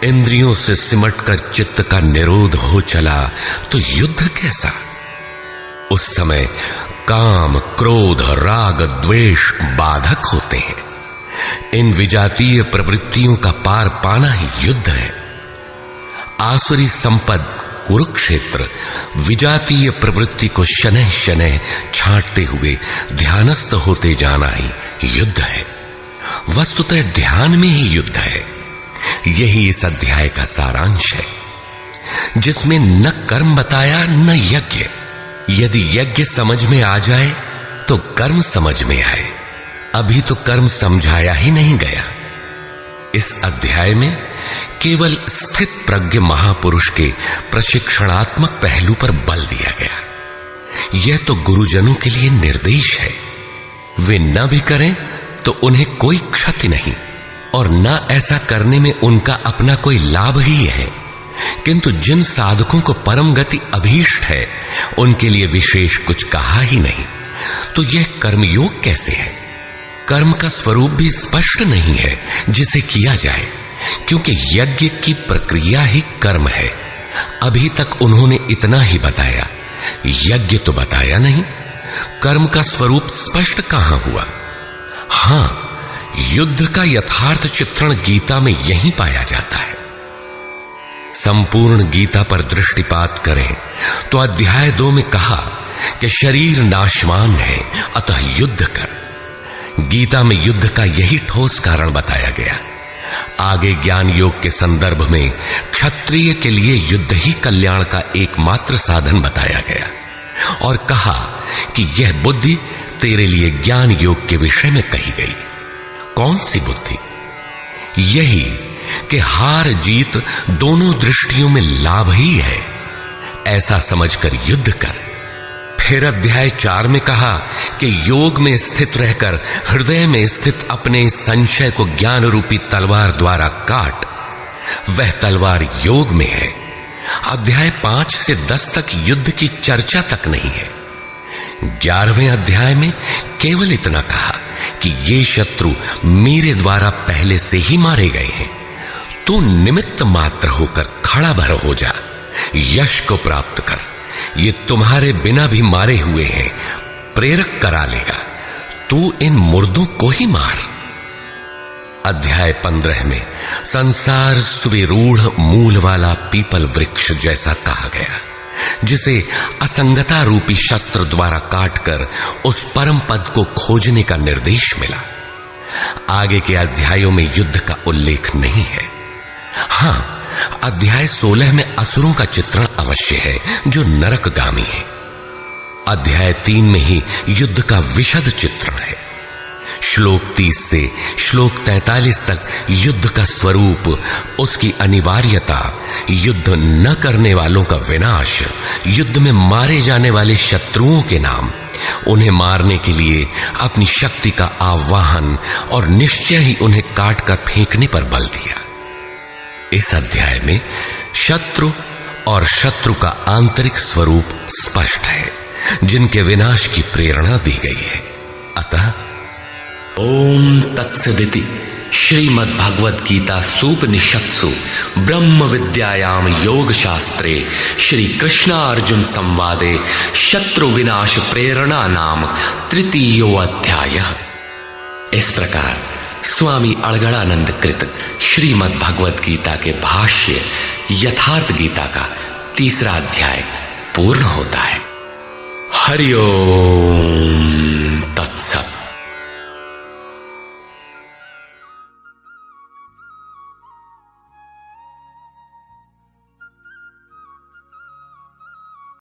इंद्रियों से सिमटकर चित्त का निरोध हो चला तो युद्ध कैसा? उस समय काम, क्रोध, राग, द्वेष बाधक होते हैं। इन विजातीय प्रवृत्तियों का पार पाना ही युद्ध है। आसुरी संपद कुरुक्षेत्र विजातीय प्रवृत्ति को शनैः शनैः छांटते हुए ध्यानस्थ होते जाना ही युद्ध है। वस्तुतः ध्यान में ही युद्ध है। यही इस अध्याय का सारांश है, जिसमें न कर्म बताया न यज्ञ। यदि यज्ञ समझ में आ जाए तो कर्म समझ में आए। अभी तो कर्म समझाया ही नहीं गया। इस अध्याय में केवल स्थित प्रज्ञ महापुरुष के प्रशिक्षणात्मक पहलू पर बल दिया गया। यह तो गुरुजनों के लिए निर्देश है। वे न भी करें तो उन्हें कोई क्षति नहीं, और न ऐसा करने में उनका अपना कोई लाभ ही है। किंतु जिन साधकों को परम गति अभीष्ट है, उनके लिए विशेष कुछ कहा ही नहीं। तो यह कर्मयोग कैसे है? कर्म का स्वरूप भी स्पष्ट नहीं है जिसे किया जाए, क्योंकि यज्ञ की प्रक्रिया ही कर्म है। अभी तक उन्होंने इतना ही बताया, यज्ञ तो बताया नहीं। कर्म का स्वरूप स्पष्ट कहां हुआ? हां, युद्ध का यथार्थ चित्रण गीता में यही पाया जाता है। संपूर्ण गीता पर दृष्टिपात करें तो अध्याय 2 में कहा कि शरीर नाशवान है, अतः युद्ध कर। गीता में युद्ध का यही ठोस कारण बताया गया। आगे ज्ञान योग के संदर्भ में क्षत्रिय के लिए युद्ध ही कल्याण का एकमात्र साधन बताया गया, और कहा कि यह बुद्धि तेरे लिए ज्ञान योग के विषय में कही गई। कौन सी बुद्धि? यही कि हार जीत दोनों दृष्टियों में लाभ ही है, ऐसा समझकर युद्ध कर। फिर अध्याय 4 में कहा कि योग में स्थित रहकर हृदय में स्थित अपने संशय को ज्ञान रूपी तलवार द्वारा काट। वह तलवार योग में है। अध्याय 5 से 10 तक युद्ध की चर्चा तक नहीं है। 11वें अध्याय में केवल इतना कहा कि ये शत्रु मेरे द्वारा पहले से ही मारे गए हैं। तू निमित्त मात्र होकर खड़ा भर हो जा, यश को प्राप्त कर। ये तुम्हारे बिना भी मारे हुए हैं, प्रेरक करा लेगा। तू इन मुर्दों को ही मार। अध्याय 15 में संसार सुविरूढ़ मूल वाला पीपल वृक्ष जैसा कहा गया, जिसे असंगता रूपी शस्त्र द्वारा काटकर उस परम पद को खोजने का निर्देश मिला। आगे के अध्यायों में युद्ध का उल्लेख नहीं है। हां, अध्याय 16 में असुरों का चित्रण अवश्य है, जो नरकगामी है। अध्याय 3 में ही युद्ध का विशद चित्रण है। श्लोक 30 से श्लोक 43 तक युद्ध का स्वरूप, उसकी अनिवार्यता, युद्ध न करने वालों का विनाश, युद्ध में मारे जाने वाले शत्रुओं के नाम, उन्हें मारने के लिए अपनी शक्ति का आह्वान और निश्चय ही उन्हें काटकर फेंकने पर बल दिया। इस अध्याय में शत्रु और शत्रु का आंतरिक स्वरूप स्पष्ट है, जिनके विनाश की प्रेरणा दी गई है। अतः ओम तत्सदिति श्रीमद्भगवद गीता सूपनिषत्सु ब्रह्म विद्यायाम योग शास्त्रे श्री कृष्णार्जुन संवादे शत्रु विनाश प्रेरणा नाम तृतीयो अध्याय। इस प्रकार स्वामी अड़गड़ानंद कृत श्रीमद्भगवद गीता के भाष्य यथार्थ गीता का 3रा अध्याय पूर्ण होता है। हरि ओम तत्सत।